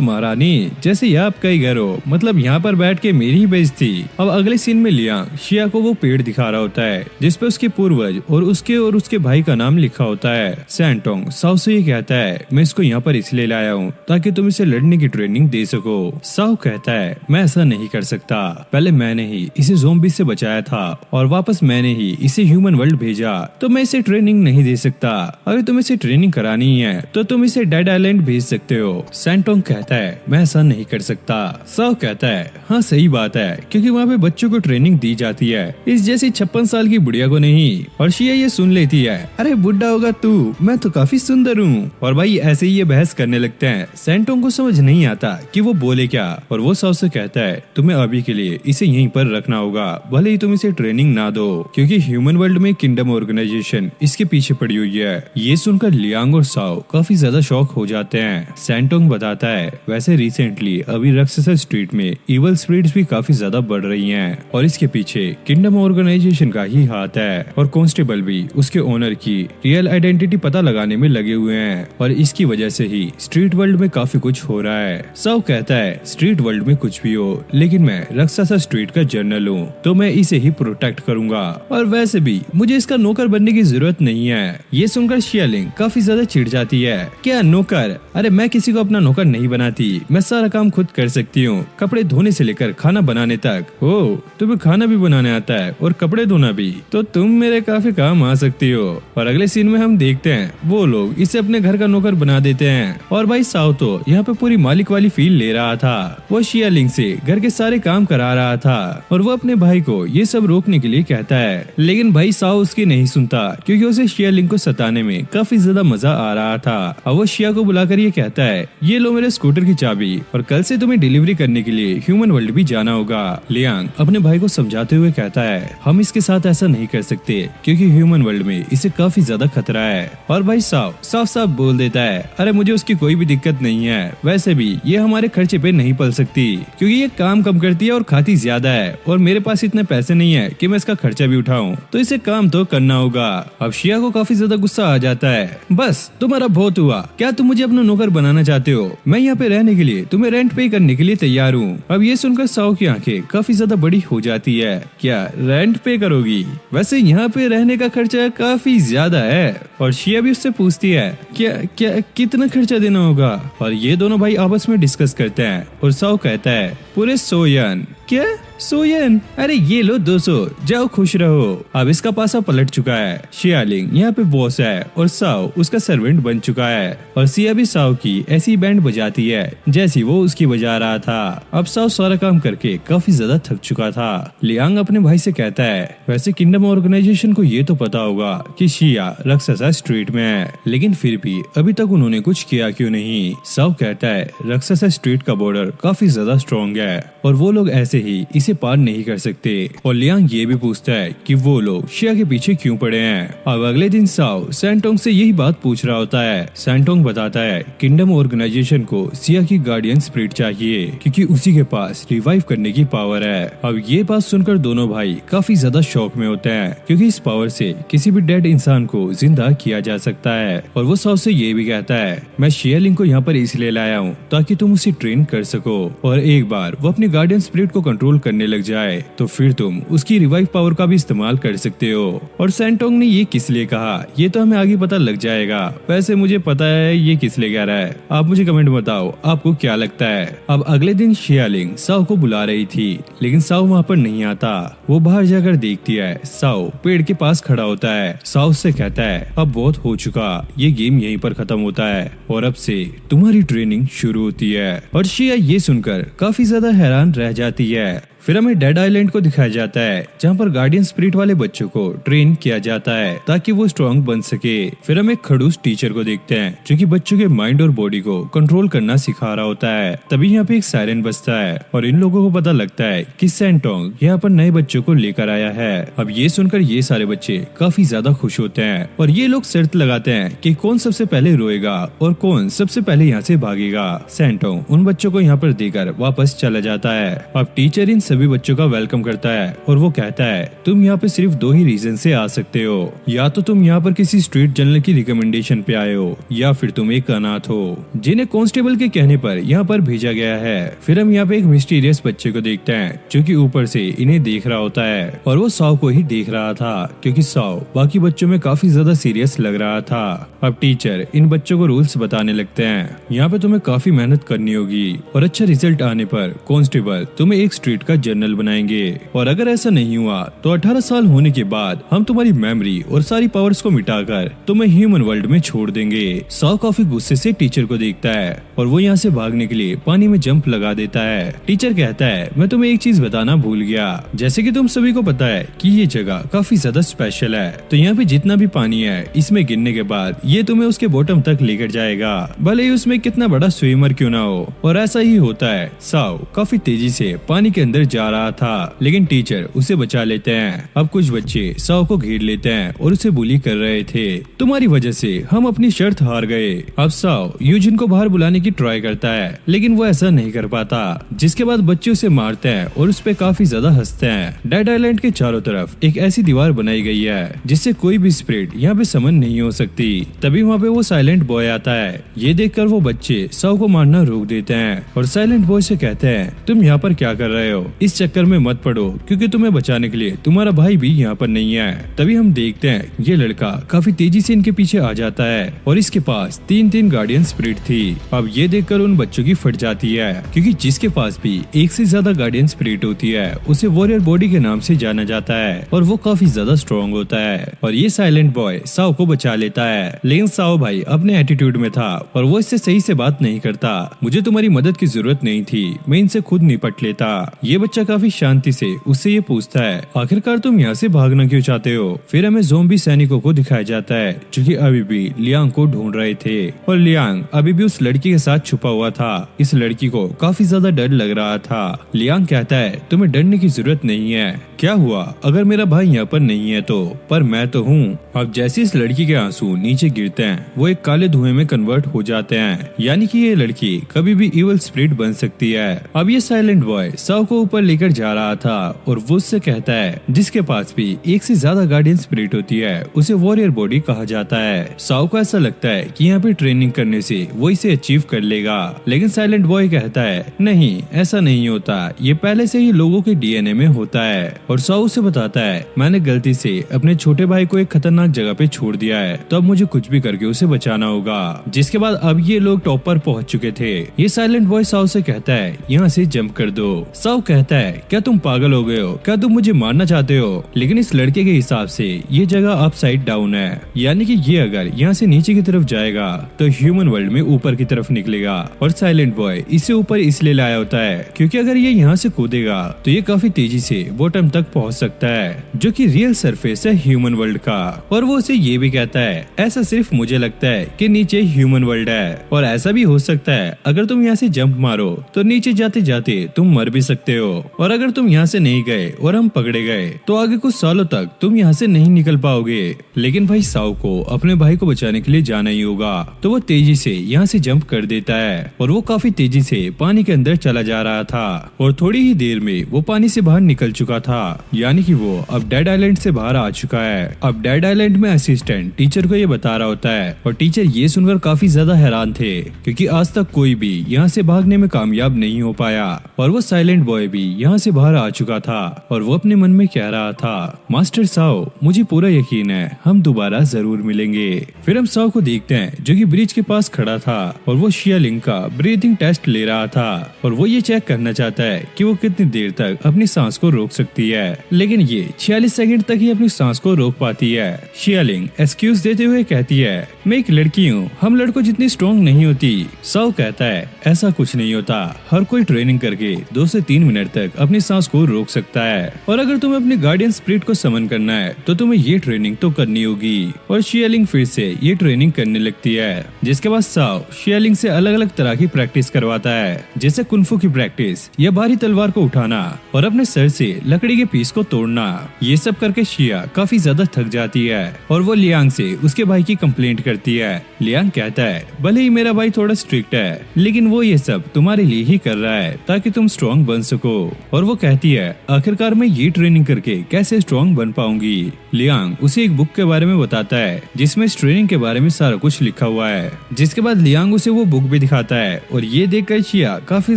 महारानी, जैसे ये आपका ही घर हो, मतलब यहाँ पर बैठ के मेरी ही बेइज्जती। अब अगले सीन में लियांग शिया को वो पेड़ दिखा रहा होता है जिसपे उसके पूर्वज और उसके भाई का नाम लिखा होता है। सैंटोंग साओ से ये कहता है मैं इसको यहाँ पर इसलिए लाया हूँ ताकि तुम इसे लड़ने की ट्रेनिंग दे सको। साओ कहता है मैं ऐसा नहीं कर सकता, पहले मैंने ही इसे ज़ॉम्बी से बचाया था और वापस मैंने ही इसे ह्यूमन वर्ल्ड भेजा, तो मैं इसे ट्रेनिंग नहीं दे सकता। अगर तुम इसे ट्रेनिंग करानी है तो तुम इसे डेड आइलैंड भेज सकते हो। सैंटोंग कहता है मैं ऐसा नहीं कर सकता। साओ कहता है हाँ सही बात है, क्योंकि वहाँ पे बच्चों को ट्रेनिंग दी जाती है, इस जैसी 56 साल की बुढ़िया को नहीं। और शिया ये सुन लेती है अरे बुढ़ा होगा तू, मैं तो काफी सुंदर हूँ। और भाई ऐसे ही ये बहस करने लगते हैं। सैंटोंग को समझ नहीं आता कि वो बोले क्या, और वो साओ से कहता है तुम्हें अभी के लिए इसे यहीं पर रखना होगा, भले ही तुम इसे ट्रेनिंग ना दो, क्योंकि ह्यूमन वर्ल्ड में किंगडम ऑर्गेनाइजेशन इसके पीछे पड़ी हुई है। ये सुनकर लियांग और साओ काफी ज्यादा शॉक हो जाते हैं। सैंटोंग बताता है वैसे रिसेंटली अभी राक्षसा स्ट्रीट में इवल स्पिरिट्स भी काफी ज्यादा बढ़ रही हैं और इसके पीछे किंगडम ऑर्गेनाइजेशन का ही हाथ है, और कांस्टेबल भी उसके ओनर की रियल आइडेंटिटी पता लगाने में लगे हुए हैं, और इसकी वजह से ही स्ट्रीट वर्ल्ड में काफी कुछ हो रहा है। साओ कहता है स्ट्रीट वर्ल्ड में कुछ भी हो, लेकिन मैं राक्षसा स्ट्रीट का जनरल हूँ, तो मैं इसे ही प्रोटेक्ट करूंगा, और वैसे भी मुझे इसका नौकर बनने की जरूरत नहीं है। ये सुनकर शियालिंग काफी ज्यादा चिढ़ जाती है। क्या नौकर? अरे मैं किसी को अपना नौकर नहीं बनाती, मैं सारा काम खुद कर सकती हूँ, कपड़े धोने से लेकर खाना बनाने तक। ओ तुम्हें खाना भी बनाने आता है और कपड़े धोना भी, तो तुम मेरे काफी काम आ सकती हो। और अगले सीन में हम देखते हैं वो लोग इसे अपने घर का नौकर बना देते हैं, और भाई साओ तो यहाँ पे पूरी मालिक वाली फील ले रहा था। वो शियालिंग से घर के सारे काम करा रहा था और वो अपने भाई को ये सब रोकने के लिए कहता है, लेकिन भाई साओ उसकी नहीं सुनता क्योंकि उसे शियालिंग को सताने में काफी ज्यादा मजा आ रहा था। अब वो शिया को बुलाकर ये कहता है ये लो मेरे स्कूटर की चाबी, और कल से तुम्हें डिलीवरी करने के लिए ह्यूमन वर्ल्ड भी जाना होगा। लियांग अपने भाई को समझाते हुए कहता है हम इसके साथ ऐसा नहीं कर सकते क्योंकि ह्यूमन वर्ल्ड में इसे काफी ज्यादा खतरा है। और भाई साओ साफ साफ बोल देता है अरे मुझे उसकी कोई भी दिक्कत नहीं है, वैसे भी ये हमारे खर्चे पे नहीं पल सकती क्योंकि ये काम कम करती है और खाती ज्यादा है, और मेरे पास इतने पैसे नहीं है कि मैं इसका खर्चा भी उठाऊं, तो इसे काम तो करना होगा। अब शिया को काफी ज्यादा गुस्सा आ जाता है। बस तुम्हारा बहुत हुआ, क्या तुम मुझे अपना नौकर बनाना चाहते हो? मैं यहाँ पे रहने के लिए तुम्हें रेंट पे करने के लिए तैयार हूँ। अब ये सुनकर साओ की आंखें काफी ज्यादा बड़ी हो जाती है। क्या रेंट पे करोगी? वैसे यहाँ पे रहने का खर्चा काफी ज्यादा है। और शिया भी उससे पूछती है क्या क्या कितना खर्चा देना होगा? और ये दोनों भाई आपस में डिस्कस करते हैं, और साओ कहता है पूरे 100 यन। क्या 100 यन? अरे ये लो 200, जाओ खुश रहो। अब इसका पासा पलट चुका है। शियालिंग यहाँ पे बॉस है और साओ उसका सर्वेंट बन चुका है, और सिया भी साओ की ऐसी बैंड बजाती है जैसी वो उसकी बजा रहा था। अब साओ सारा काम करके काफी ज्यादा थक चुका था। लियांग अपने भाई से कहता है वैसे किंगडम ऑर्गेनाइजेशन को ये तो पता होगा कि शिया राक्षसा स्ट्रीट में है, लेकिन फिर भी अभी तक उन्होंने कुछ किया क्यों नहीं? साओ कहता है राक्षसा स्ट्रीट का बॉर्डर काफी ज्यादा स्ट्रॉन्ग है और वो लोग ऐसे ही इसे पार नहीं कर सकते। और लियांग ये भी पूछता है कि वो लोग शिया के पीछे क्यों पड़े हैं। अब अगले दिन साओ सैंटोंग से यही बात पूछ रहा होता है। सैंटोंग बताता है किंगडम ऑर्गेनाइजेशन को सिया की गार्डियन स्पिरिट चाहिए क्योंकि उसी के पास रिवाइव करने की पावर है। अब ये बात सुनकर दोनों भाई काफी ज्यादा शॉक में होते हैं क्योंकि इस पावर से किसी भी डेड इंसान को जिंदा किया जा सकता है। और वो साओ से ये भी कहता है मैं शियालिंग को यहाँ पर इसलिए लाया हूँ ताकि तुम उसे ट्रेन कर सको, और एक बार वो अपनी गार्डियन स्पिरिट को कंट्रोल करने लग जाए तो फिर तुम उसकी रिवाइव पावर का भी इस्तेमाल कर सकते हो। और सैंटोंग ने ये किस लिए कहा ये तो हमें आगे पता लग जाएगा। वैसे मुझे पता है ये किस लिए कह रहा है, आप मुझे कमेंट बताओ आपको क्या लगता है। अब अगले दिन शियालिंग साओ को बुला रही थी, लेकिन साओ वहाँ पर नहीं आता। वो बाहर जाकर देखती है, साओ पेड़ के पास खड़ा होता है। साओ से कहता है अब बहुत हो चुका, ये गेम यहीं पर खत्म होता है और अब से तुम्हारी ट्रेनिंग शुरू होती है। और शिया ये सुनकर काफी ज्यादा हैरान रह जाती है। फिर हमें डेड आइलैंड को दिखाया जाता है जहाँ पर गार्डियन स्पिरिट वाले बच्चों को ट्रेन किया जाता है ताकि वो स्ट्रॉन्ग बन सके। फिर हम एक खड़ूस टीचर को देखते हैं जो कि बच्चों के माइंड और बॉडी को कंट्रोल करना सिखा रहा होता है। तभी यहाँ पे एक सायरन बजता है और इन लोगों को पता लगता है कि सैंटोंग यहाँ पर नए बच्चों को लेकर आया है। अब ये सुनकर ये सारे बच्चे काफी ज्यादा खुश होते हैं और ये लोग शर्त लगाते हैं कि कौन सबसे पहले रोएगा और कौन सबसे पहले यहाँ से भागेगा। सैंटोंग उन बच्चों को यहाँ पर देकर वापस चला जाता है। अब टीचर इन सभी बच्चों का वेलकम करता है और वो कहता है तुम यहाँ पे सिर्फ 2 ही रीजन से आ सकते हो, या तो तुम यहाँ पर किसी स्ट्रीट जनरल की रिकमेंडेशन पे आए हो या फिर तुम एक अनाथ हो जिन्हें कांस्टेबल के कहने पर यहाँ पर भेजा गया है। फिर हम यहाँ पे एक मिस्टीरियस बच्चे को देखते हैं जो कि ऊपर से इन्हें देख रहा होता है और वो साओ को ही देख रहा था क्योंकि साओ बाकी बच्चों में काफी ज्यादा सीरियस लग रहा था। अब टीचर इन बच्चों को रूल्स बताने लगते हैं, यहाँ पे तुम्हें काफी मेहनत करनी होगी और अच्छा रिजल्ट आने पर कांस्टेबल तुम्हें एक स्ट्रीट का जनरल बनाएंगे और अगर ऐसा नहीं हुआ तो 18 साल होने के बाद हम तुम्हारी मेमोरी और सारी पावर्स को मिटाकर तुम्हें ह्यूमन वर्ल्ड में छोड़ देंगे। साओ काफी गुस्से से टीचर को देखता है और वो यहाँ से भागने के लिए पानी में जंप लगा देता है। टीचर कहता है मैं तुम्हें एक चीज बताना भूल गया, जैसे कि तुम सभी को पता है कि ये जगह काफी ज्यादा स्पेशल है, तो यहाँ पे जितना भी पानी है इसमें गिरने के बाद ये तुम्हें उसके बॉटम तक लेकर जाएगा, भले ही उसमें कितना बड़ा स्विमर क्यों ना हो। और ऐसा ही होता है। साओ काफी तेजी से पानी के अंदर जा रहा था, लेकिन टीचर उसे बचा लेते हैं। अब कुछ बच्चे साओ को घेर लेते हैं और उसे बुली कर रहे थे, तुम्हारी वजह से हम अपनी शर्त हार गए। अब साओ यूजिन को बाहर बुलाने की ट्राई करता है, लेकिन वो ऐसा नहीं कर पाता, जिसके बाद बच्चे उसे मारते हैं और उस पे काफी ज्यादा हंसते हैं। डेड आइलैंड के चारों तरफ एक ऐसी दीवार बनाई गई है जिससे कोई भी स्पिरिट यहाँ पे समन नहीं हो सकती। तभी वहाँ पे वो साइलेंट बॉय आता है। ये देखकर वो बच्चे साओ को मारना रोक देते हैं और साइलेंट बॉय से कहते हैं तुम यहाँ पर क्या कर रहे हो, इस चक्कर में मत पड़ो क्योंकि तुम्हें बचाने के लिए तुम्हारा भाई भी यहाँ पर नहीं है। तभी हम देखते हैं ये लड़का काफी तेजी से इनके पीछे आ जाता है और इसके पास 3 गार्डियन स्पिरिट थी। अब ये देखकर उन बच्चों की फट जाती है क्योंकि जिसके पास भी एक से ज्यादा गार्डियन स्पिरिट होती है उसे वॉरियर बॉडी के नाम से जाना जाता है और वो काफी ज्यादा स्ट्रॉन्ग होता है। और ये साइलेंट बॉय साओ को बचा लेता है, लेकिन साओ भाई अपने एटीट्यूड में था और वो इससे सही से बात नहीं करता। मुझे तुम्हारी मदद की जरूरत नहीं थी, मैं इनसे खुद निपट लेता। ये बच्चा काफी शांति से उससे ये पूछता है आखिरकार तुम यहाँ से भागना क्यों चाहते हो। फिर हमें ज़ोंबी सैनिकों को दिखाया जाता है जो कि अभी भी लियांग को ढूंढ रहे थे और लियांग अभी भी उस लड़की के साथ छुपा हुआ था। इस लड़की को काफी ज्यादा डर लग रहा था। लियांग कहता है तुम्हें डरने की जरूरत नहीं है, क्या हुआ अगर मेरा भाई यहाँ पर नहीं है तो, पर मैं तो हूँ। अब जैसे इस लड़की के आंसू नीचे गिरते हैं वो एक काले धुएं में कन्वर्ट हो जाते हैं, यानी कि ये लड़की कभी भी इवल स्पिरिट बन सकती है। अब ये साइलेंट बॉय साओ को ऊपर लेकर जा रहा था और वो उससे कहता है जिसके पास भी एक से ज्यादा गार्डियन स्पिरिट होती है उसे वॉरियर बॉडी कहा जाता है। साओ को ऐसा लगता है कि यहाँ पे ट्रेनिंग करने से वो इसे अचीव कर लेगा, लेकिन साइलेंट बॉय कहता है नहीं ऐसा नहीं होता, ये पहले से ही लोगों के डीएनए में होता है। और साओ से बताता है मैंने गलती से अपने छोटे भाई को एक खतरनाक जगह पे छोड़ दिया है, तो अब मुझे कुछ भी करके उसे बचाना होगा। जिसके बाद अब ये लोग टॉप पर पहुंच चुके थे। ये साइलेंट बॉय साओ से कहता है यहाँ से जंप कर दो। साओ कहता है क्या तुम पागल हो गए हो, क्या तुम मुझे मारना चाहते हो। लेकिन इस लड़के के हिसाब से ये जगह अपसाइड डाउन है, यानी कि ये अगर यहाँ से नीचे की तरफ जाएगा तो ह्यूमन वर्ल्ड में ऊपर की तरफ निकलेगा। और साइलेंट बॉय इसे ऊपर इसलिए लाया होता है क्योंकि अगर ये यहाँ से कूदेगा तो ये काफी तेजी से बॉटम तक पहुँच सकता है, जो कि रियल सरफेस है ह्यूमन वर्ल्ड का। और वो उसे ये भी कहता है ऐसा सिर्फ मुझे लगता है कि नीचे ह्यूमन वर्ल्ड है, और ऐसा भी हो सकता है अगर तुम यहाँ से जंप मारो तो नीचे जाते जाते तुम मर भी सकते हो, और अगर तुम यहाँ से नहीं गए और हम पकड़े गए तो आगे कुछ सालों तक तुम यहाँ से नहीं निकल पाओगे। लेकिन भाई साओ को अपने भाई को बचाने के लिए जाना ही होगा, तो वो तेजी से यहाँ से जंप कर देता है और वो काफी तेजी से पानी के अंदर चला जा रहा था और थोड़ी ही देर में वो पानी से बाहर निकल चुका था, यानी कि वो अब डेड आइलैंड से बाहर आ चुका है। अब डेड आइलैंड में असिस्टेंट टीचर को ये बता रहा होता है और टीचर ये सुनकर काफी ज्यादा हैरान थे क्योंकि आज तक कोई भी यहाँ से भागने में कामयाब नहीं हो पाया और वो साइलेंट बॉय भी यहाँ से बाहर आ चुका था और वो अपने मन में कह रहा था, मास्टर साओ, मुझे पूरा यकीन है हम दोबारा जरूर मिलेंगे। फिर हम साओ को देखते हैं जो कि ब्रिज के पास खड़ा था और वो शियालिंग का ब्रीथिंग टेस्ट ले रहा था और वो ये चेक करना चाहता है कि वो कितनी देर तक अपनी सांस को रोक सकती है, लेकिन ये 46 सेकंड तक ही अपनी सांस को रोक पाती है। शियालिंग एक्सक्यूज देते हुए कहती है, मैं एक लड़की हूँ, हम लड़कों जितनी स्ट्रॉन्ग नहीं होती। साओ कहता है, ऐसा कुछ नहीं होता, हर कोई ट्रेनिंग करके 2 से 3 मिनट तक अपनी सांस को रोक सकता है और अगर तुम्हें अपने गार्डियन स्पिरिट को समन करना है तो तुम्हें ये ट्रेनिंग तो करनी होगी। और शियालिंग फिर से ये ट्रेनिंग करने लगती है, जिसके बाद साओ शियालिंग से अलग अलग तरह की प्रैक्टिस करवाता है, जैसे कुंफू की प्रैक्टिस या भारी तलवार को उठाना और अपने सर से लकड़ी के पीस को तोड़ना। ये सब करके शिया काफी ज्यादा थक जाती है और वो लियांग से उसके भाई की कंप्लेंट करती है। लियांग कहता है, भले ही मेरा भाई थोड़ा स्ट्रिक्ट है लेकिन वो ये सब तुम्हारे लिए ही कर रहा है ताकि तुम स्ट्रॉन्ग बन सको। और वो कहती है, आखिरकार मैं ये ट्रेनिंग करके कैसे स्ट्रॉन्ग बन पाऊंगी। लियांग उसे एक बुक के बारे में बताता है जिसमें इस ट्रेनिंग के बारे में सारा कुछ लिखा हुआ है, जिसके बाद लियांग उसे वो बुक भी दिखाता है और ये देखकर शिया काफी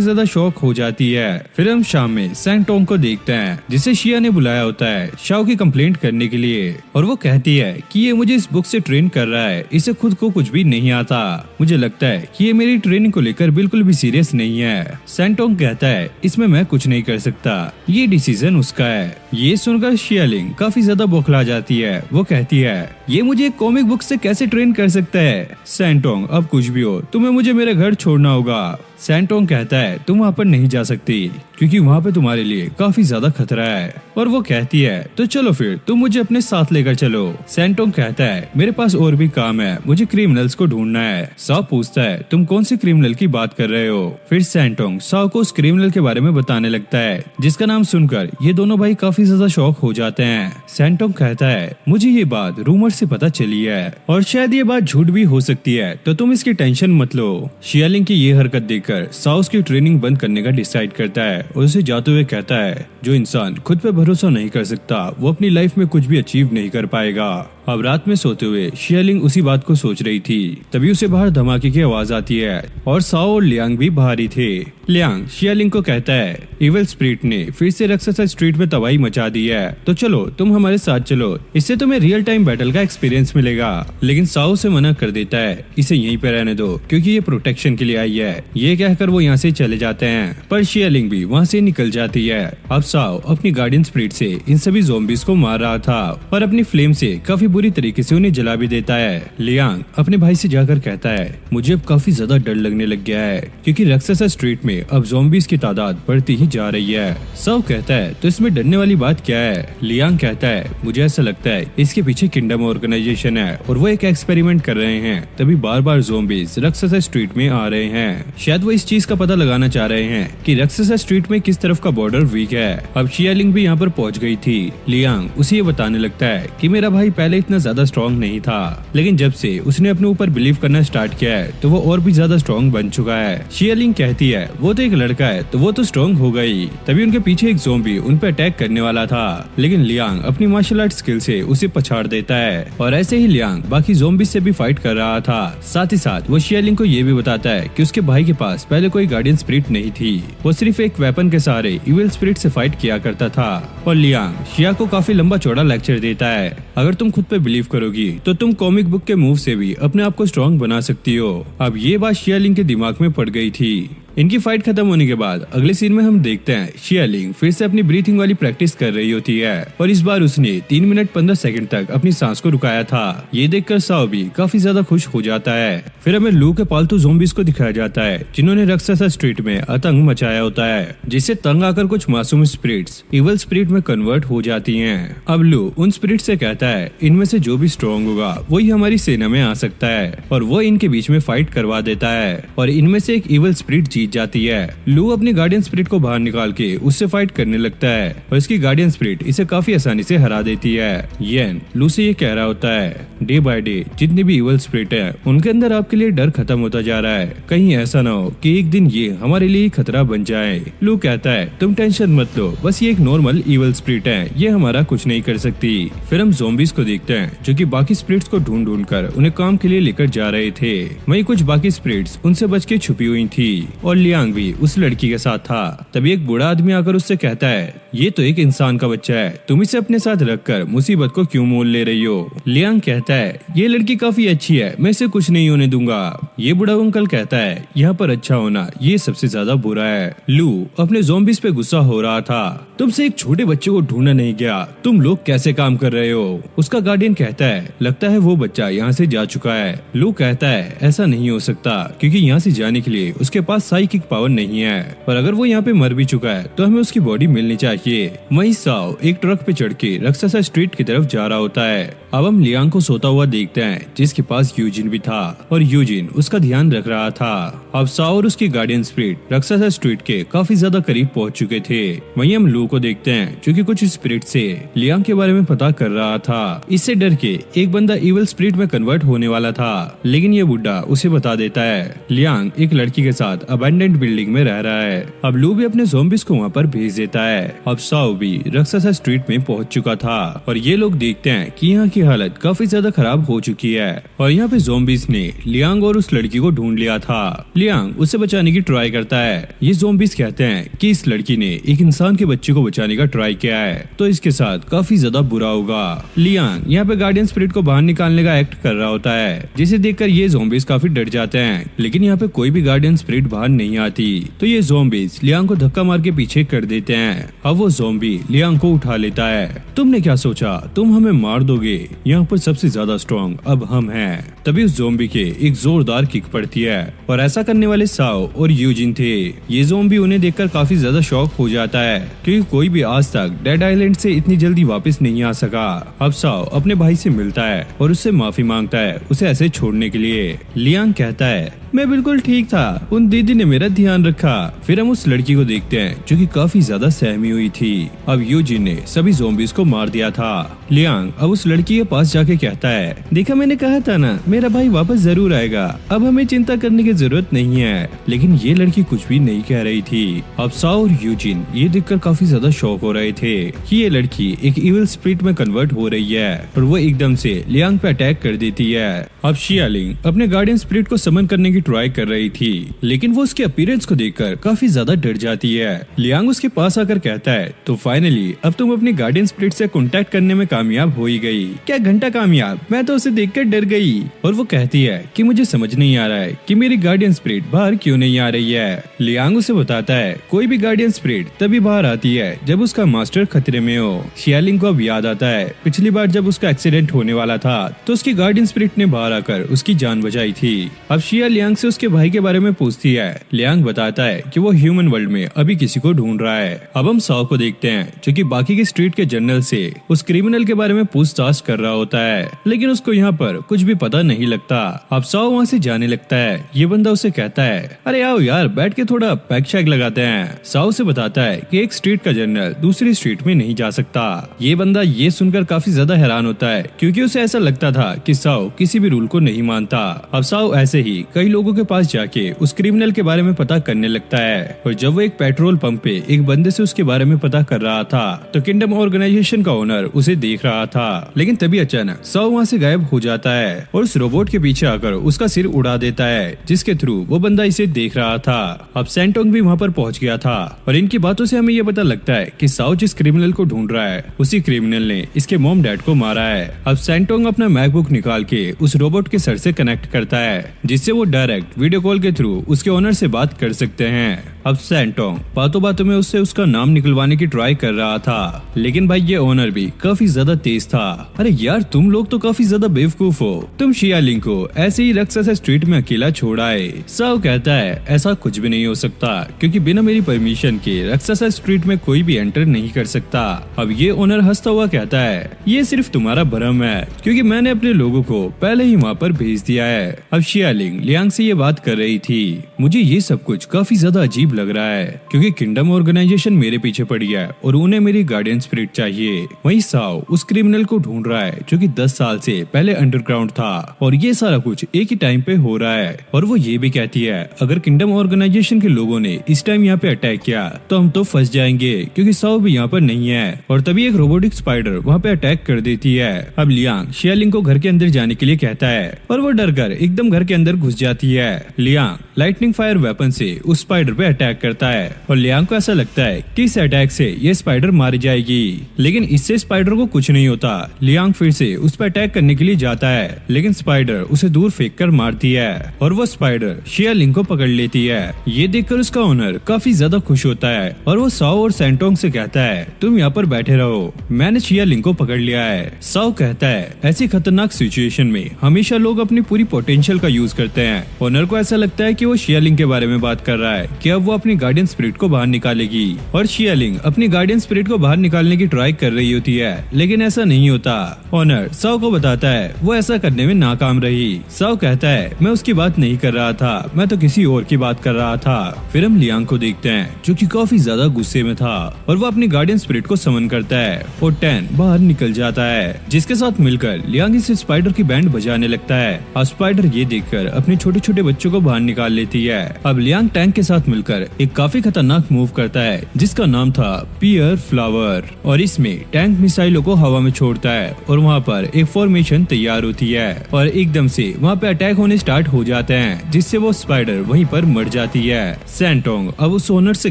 ज्यादा शॉक हो जाती है। फिर हम शाम में सैंगटोंग को देखते हैं जिसे शिया ने बुलाया होता है शाओ की कंप्लेंट करने के लिए और वो कहती है कि ये मुझे इस बुक से ट्रेन कर रहा है, इसे खुद को कुछ भी नहीं आता। मुझे लगता है कि ये मेरी ट्रेनिंग को लेकर बिल्कुल भी सीरियस नहीं है। सैंगटोंग कहता है, इसमें मैं कुछ नहीं कर सकता, ये डिसीजन उसका है। ये सुनकर शियालिंग काफी ज्यादा बौखला जाती है। वो कहती है, ये मुझे एक कॉमिक बुक से कैसे ट्रेन कर सकता है। सैंगटोंग, अब कुछ भी हो तुम्हें मुझे मेरे घर छोड़ना होगा। सैंगटोंग कहता है, तुम वहाँ पर नहीं जा सकती क्योंकि वहाँ पे तुम्हारे लिए काफी ज्यादा खतरा है। और वो कहती है, तो चलो फिर तुम मुझे अपने साथ लेकर चलो। सैंगटोंग कहता है, मेरे पास और भी काम है, मुझे क्रिमिनल्स को ढूंढना है। साओ पूछता है, तुम कौन सी क्रिमिनल की बात कर रहे हो। फिर सैंगटोंग साओ को उस क्रिमिनल के बारे में बताने लगता है जिसका नाम सुनकर ये दोनों भाई काफी ज्यादा शॉक हो जाते हैं। सैंगटोंग कहता है, मुझे ये बात रूमर से पता चली है और शायद ये बात झूठ भी हो सकती है, तो तुम इसकी टेंशन मत लो। शियालिंग की ये हरकत देखकर साओ उसकी ट्रेनिंग बंद करने का डिसाइड करता है और उसे जाते हुए कहता है, जो इंसान खुद पे भरोसा नहीं कर सकता वो अपनी लाइफ में कुछ भी अचीव नहीं कर पाएगा। अब रात में सोते हुए शियालिंग उसी बात को सोच रही थी, तभी उसे बाहर धमाके की आवाज आती है और साओ और लियांग भी बाहर ही थे। लियांग शियालिंग को कहता है, इविल स्पिरिट ने फिर से राक्षसा स्ट्रीट में तबाही मचा दी है, तो चलो तुम हमारे साथ चलो, इससे तुम्हें रियल टाइम बैटल का एक्सपीरियंस मिलेगा। लेकिन साओ से मना कर देता है, इसे यहीं पे रहने दो क्योंकि ये प्रोटेक्शन के लिए आई है। ये कहकर वो यहाँ से चले जाते हैं, पर शियालिंग भी वहाँ से निकल जाती है। अब साओ अपनी गार्डियन स्पिरिट से इन सभी ज़ॉम्बीज को मार रहा था और अपनी फ्लेम से काफी बुरी तरीके से उन्हें जला भी देता है। लियांग अपने भाई से जाकर कहता है, मुझे अब काफी ज्यादा डर लगने लग गया है क्योंकि राक्षसा स्ट्रीट में अब ज़ॉम्बीज की तादाद बढ़ती ही जा रही है। साओ कहता है, तो इसमें डरने वाली बात क्या है। लियांग कहता है, मुझे ऐसा लगता है इसके पीछे किंगडम ऑर्गेनाइजेशन है और वो एक एक्सपेरिमेंट कर रहे हैं, तभी बार बार ज़ॉम्बीज राक्षसा स्ट्रीट में आ रहे हैं। शायद वो इस चीज का पता लगाना चाह रहे हैं कि राक्षसा स्ट्रीट में किस तरफ का बॉर्डर वीक है। अब शियालिंग भी यहाँ पर पहुँच गई थी। लियांग उसे ये बताने लगता है कि मेरा भाई पहले इतना ज्यादा स्ट्रॉन्ग नहीं था, लेकिन जब से उसने अपने ऊपर बिलीव करना स्टार्ट किया है तो वो और भी ज्यादा स्ट्रॉन्ग बन चुका है। शियालिंग कहती है, वो तो एक लड़का है तो वो तो स्ट्रॉन्ग हो गई। तभी उनके पीछे एक ज़ॉम्बी उन पर अटैक करने वाला था, लेकिन लियांग अपनी मार्शल आर्ट स्किल से उसे पछाड़ देता है और ऐसे ही लियांग बाकी ज़ॉम्बी से भी फाइट कर रहा था। साथ ही साथ वो शियालिंग को ये भी बताता है कि उसके भाई के पास पहले कोई गार्डियन स्पिरिट नहीं थी, वो सिर्फ एक वेपन के सहारे इविल स्पिरिट से फाइट किया करता था। और लियांग शिया को काफी लंबा चौड़ा लेक्चर देता है, अगर तुम खुद पे बिलीव करोगी तो तुम कॉमिक बुक के मूव से भी अपने आप को स्ट्रॉन्ग बना सकती हो। अब ये बात शियालिंग के दिमाग में पड़ गई थी। इनकी फाइट खत्म होने के बाद अगले सीन में हम देखते हैं शियालिंग फिर से अपनी ब्रीथिंग वाली प्रैक्टिस कर रही होती है और इस बार उसने 3 मिनट 15 सेकंड तक अपनी सांस को रुकाया था। ये देखकर साओ भी काफी ज्यादा खुश हो जाता है। फिर हमें लू के पालतू ज़ॉम्बीज को दिखाया जाता है जिन्होंने राक्षसा स्ट्रीट में आतंक मचाया होता है, जिससे तंग आकर कुछ मासूम स्पिरिट्स इविल स्पिरिट में कन्वर्ट हो जाती हैं। अब लू उन स्पिरिट से कहता है, इनमें से जो भी स्ट्रॉन्ग होगा वही हमारी सेना में आ सकता है, और वो इनके बीच में फाइट करवा देता है और इनमें से एक इविल स्पिरिट जीत जीत जाती है। लू अपनी गार्डियन स्पिरिट को बाहर निकाल के उससे फाइट करने लगता है और इसकी गार्डियन स्पिरिट इसे काफी आसानी से हरा देती है। येन लू से ये कह रहा होता है, डे बाय डे जितने भी इवल स्पिरिट है उनके अंदर आपके लिए डर खत्म होता जा रहा है, कहीं ऐसा ना हो कि एक दिन ये हमारे लिए खतरा बन जाए। लू कहता है, तुम टेंशन मत लो, बस ये एक नॉर्मल इवल स्पिरिट है, ये हमारा कुछ नहीं कर सकती। फिर हम ज़ॉम्बीज को देखते हैं जो कि बाकी स्पिरिट्स को ढूंढ ढूंढ कर उन्हें काम के लिए लेकर जा रहे थे। वहीं कुछ बाकी स्पिरिट्स उनसे बच के छुपी हुई थी और लियांग भी उस लड़की के साथ था। तभी एक बूढ़ा आदमी आकर उससे कहता है, ये तो एक इंसान का बच्चा है, तुम इसे अपने साथ रखकर मुसीबत को क्यों मोल ले रही हो। लियांग कहता है, ये लड़की काफी अच्छी है, मैं इसे कुछ नहीं होने दूंगा। ये बूढ़ा अंकल कहता है, यहाँ पर अच्छा होना ये सबसे ज्यादा बुरा है। लू अपने ज़ॉम्बीज पे गुस्सा हो रहा था, तुमसे एक छोटे बच्चे को ढूंढना नहीं गया, तुम लोग कैसे काम कर रहे हो। उसका गार्डियन कहता है, लगता है वो बच्चा यहाँ से जा चुका है। लू कहता है, ऐसा नहीं हो सकता क्योंकि यहाँ से जाने के लिए उसके पास साइकिक पावर नहीं है, और अगर वो यहाँ पे मर भी चुका है तो हमें उसकी बॉडी मिलनी चाहिए। वहीं साओ एक ट्रक पे चढ़ के रक्सासा स्ट्रीट की तरफ जा रहा होता है। अब हम लियांग को सोता हुआ देखते हैं जिसके पास यूजिन भी था और यूजिन उसका ध्यान रख रहा था। अब साओ और उसकी गार्डियन स्पिरिट रक्सासा स्ट्रीट के काफी ज्यादा करीब पहुंच चुके थे। वहीं हम लू को देखते हैं जो कि कुछ स्पिरिट से लियांग के बारे में पता कर रहा था। इससे डर के एक बंदा इवल स्पिरिट में कन्वर्ट होने वाला था, लेकिन ये बुड्ढा उसे बता देता है लियांग एक लड़की के साथ अबैंडन्ड बिल्डिंग में रह रहा है। अब लू भी अपने ज़ॉम्बीज को वहाँ पर भेज देता है। अब साओ भी रक्सासा स्ट्रीट में पहुंच चुका था और ये लोग देखते हैं कि यहाँ की हालत काफी ज्यादा खराब हो चुकी है और यहाँ पे ज़ॉम्बीज ने लियांग और उस लड़की को ढूंढ लिया था। लियांग उसे बचाने की ट्राई करता है। ये ज़ॉम्बीज कहते हैं कि इस लड़की ने एक इंसान के बच्चे को बचाने का ट्राई किया है तो इसके साथ काफी ज्यादा बुरा होगा। लियांग यहाँ पे गार्डियन स्पिरिट को बाहर निकालने का एक्ट कर रहा होता है, जिसे देखकर ये ज़ॉम्बीज काफी डर जाते हैं, लेकिन यहाँ पे कोई भी गार्डियन स्पिरिट बाहर नहीं आती तो ये ज़ॉम्बीज लियांग को धक्का मार के पीछे कर देते हैं। अब वो ज़ॉम्बी लियांग को उठा लेता है। तुमने क्या सोचा तुम हमें मार दोगे, यहाँ पर सबसे ज्यादा स्ट्रॉन्ग अब हम हैं। तभी उस ज़ॉम्बी के एक जोरदार किक पड़ती है और ऐसा करने वाले साओ और यूजिन थे। ये ज़ॉम्बी उन्हें देखकर काफी ज्यादा शॉक हो जाता है क्योंकि कोई भी आज तक डेड आइलैंड से इतनी जल्दी वापस नहीं आ सका। अब साओ अपने भाई से मिलता है और उससे माफी मांगता है उसे ऐसे छोड़ने के लिए। लियांग कहता है, मैं बिल्कुल ठीक था, उन दीदी ने मेरा ध्यान रखा। फिर हम उस लड़की को देखते हैं जो कि काफी ज्यादा सहमी हुई थी। अब यूजिन ने सभी ज़ॉम्बीज को मार दिया था। लियांग अब उस लड़की के पास जाके कहता है, देखा मैंने कहा था ना मेरा भाई वापस जरूर आएगा, अब हमें चिंता करने की जरूरत नहीं है। लेकिन ये लड़की कुछ भी नहीं कह रही थी। अब साओ और यूजिन ये देखकर काफी ज्यादा शॉक हो रहे थे कि ये लड़की एक इविल स्पिरिट में कन्वर्ट हो रही है और वो एकदम से लियांग पे अटैक कर देती है। अब शियालिंग अपने गार्डियन स्पिरिट को समन करने की ट्राई कर रही थी, लेकिन वो उसके अपीयरेंस को देखकर काफी ज्यादा डर जाती है। लियांग उसके पास आकर कहता है, तो फाइनली अब तुम अपने गार्डियन स्पिरिट से कांटेक्ट करने में कामयाब हो ही गई। क्या घंटा कामयाब, मैं तो उसे देखकर डर गई। और वो कहती है कि मुझे समझ नहीं आ रहा है कि मेरी गार्डियन स्पिरिट बाहर क्यों नहीं आ रही है। लियांग उसे बताता है, कोई भी गार्डियन स्पिरिट तभी बाहर आती है जब उसका मास्टर खतरे में हो। शियालिंग को अब याद आता है पिछली बार जब उसका एक्सीडेंट होने वाला था तो उसकी गार्डियन स्पिरिट ने बाहर आकर उसकी जान बचाई थी। अब शिया लियांग से उसके भाई के बारे में पूछती है। लियांग बताता है कि वो ह्यूमन वर्ल्ड में अभी किसी को ढूंढ रहा है। अब हम साओ को देखते हैं जो कि बाकी के स्ट्रीट के जनरल से उस क्रिमिनल के बारे में पूछताछ कर रहा होता है, लेकिन उसको यहाँ पर कुछ भी पता नहीं लगता। अब साओ वहाँ से जाने लगता है। ये बंदा उसे कहता है, अरे आओ यार बैठ के थोड़ा पैक शैक लगाते हैं। साओ से बताता है कि एक स्ट्रीट का जनरल दूसरी स्ट्रीट में नहीं जा सकता। ये बंदा ये सुनकर काफी ज्यादा हैरान होता है क्योंकि उसे ऐसा लगता था कि साओ किसी भी रूल को नहीं मानता। अब साओ ऐसे ही कई लोगों के पास जाके उस क्रिमिनल के बारे में पता करने लगता है और जब वो एक पेट्रोल पंप पे एक बंदे से उसके बारे में पता कर रहा था तो किंगडम ऑर्गेनाइजेशन का ओनर उसे देख रहा था, लेकिन तभी अचानक साओ वहाँ से गायब हो जाता है और उस रोबोट के पीछे आकर उसका सिर उड़ा देता है, जिसके थ्रू वो बंदा इसे देख रहा था। अब सैंटोंग भी वहाँ पर पहुँच गया था और इनकी बातों से हमें ये पता लगता है कि साओ जिस क्रिमिनल को ढूंढ रहा है उसी क्रिमिनल ने इसके मॉम डैड को मारा है। अब सैंटोंग अपना मैकबुक निकाल के उस रोबोट के सर से कनेक्ट करता है, जिससे वो डायरेक्ट वीडियो कॉल के थ्रू उसके ओनर से बात कर सकते हैं। अब सैंटोंग बातों बातों में उससे उसका नाम निकलवाने की ट्राई कर रहा था, लेकिन भाई ये ओनर भी काफी ज्यादा तेज था। अरे यार तुम लोग तो काफी ज्यादा बेवकूफ हो, तुम शियालिंग को ऐसे ही राक्षसा स्ट्रीट में अकेला छोड़ आए। साओ कहता है ऐसा कुछ भी नहीं हो सकता, क्योंकि बिना मेरी परमिशन के राक्षसा स्ट्रीट में कोई भी एंटर नहीं कर सकता। अब ये ओनर हंसता हुआ कहता है ये सिर्फ तुम्हारा भ्रम है, क्योंकि मैंने अपने लोगों को पहले ही वहाँ पर भेज दिया है। अब शियालिंग लियांग से ये बात कर रही थी, मुझे ये सब कुछ काफी ज्यादा अजीब लग रहा है, क्योंकि किंगडम ऑर्गेनाइजेशन मेरे पीछे पड़ी है और उन्हें मेरी गार्डियन स्पिरिट चाहिए। वहीं साओ उस क्रिमिनल को ढूंढ रहा है जो कि 10 साल से पहले अंडरग्राउंड था, और ये सारा कुछ एक ही टाइम पे हो रहा है। और वो ये भी कहती है अगर किंगडम ऑर्गेनाइजेशन के लोगों ने इस टाइम यहाँ पे अटैक किया तो हम तो फंस जाएंगे, क्योंकि साओ भी यहाँ पर नहीं है। और तभी एक रोबोटिक स्पाइडर वहाँ पे अटैक कर देती है। अब लियांग शियालिंग को घर के अंदर जाने के लिए कहता है, और वो डर कर एकदम घर के अंदर घुस जाती है। लियांग लाइटनिंग फायर वेपन से उस स्पाइडर पे अटैक करता है, और लियांग को ऐसा लगता है कि इस अटैक से ये स्पाइडर मारी जाएगी, लेकिन इससे स्पाइडर को कुछ नहीं होता। लियांग फिर से उस पर अटैक करने के लिए जाता है, लेकिन स्पाइडर उसे दूर फेंक कर मारती है, और वो स्पाइडर शियालिंग को पकड़ लेती है। ये देखकर उसका ओनर काफी ज्यादा खुश होता है, और वो साओ और सैंटोंग से कहता है तुम यहाँ पर बैठे रहो, मैंने शियालिंग को पकड़ लिया है। साओ कहता है ऐसी खतरनाक सिचुएशन में हमेशा लोग अपनी पूरी पोटेंशियल का यूज करते हैं। ओनर को ऐसा लगता है कि वो शियालिंग के बारे में बात कर रहा है कि अब वो अपनी गार्डियन स्पिरिट को बाहर निकालेगी, और शियालिंग अपनी गार्डियन स्पिरिट को बाहर निकालने की ट्राई कर रही होती है, लेकिन ऐसा नहीं होता। ओनर साओ को बताता है वो ऐसा करने में नाकाम रही। साओ कहता है मैं उसकी बात नहीं कर रहा था, मैं तो किसी और की बात कर रहा था। फिर हम लियांग को देखते हैं जो कि काफी ज्यादा गुस्से में था, और वो अपनी गार्डियन स्पिरिट को समन करता है और टैन बाहर निकल जाता है, जिसके साथ मिलकर लियांग इस स्पाइडर की बैंड बजाने लगता है। अब स्पाइडर ये देखकर अपने छोटे छोटे बच्चों को बाहर निकाल लेती है। अब लियांग टैंक के साथ मिलकर एक काफी खतरनाक मूव करता है जिसका नाम था पियर फ्लावर, और इसमें टैंक मिसाइलों को हवा में छोड़ता है, और वहाँ पर एक फॉर्मेशन तैयार होती है, और एकदम से वहाँ पे अटैक होने स्टार्ट हो जाते हैं, जिससे वो स्पाइडर वहीं पर मर जाती है। सैंटोंग अब उस ओनर से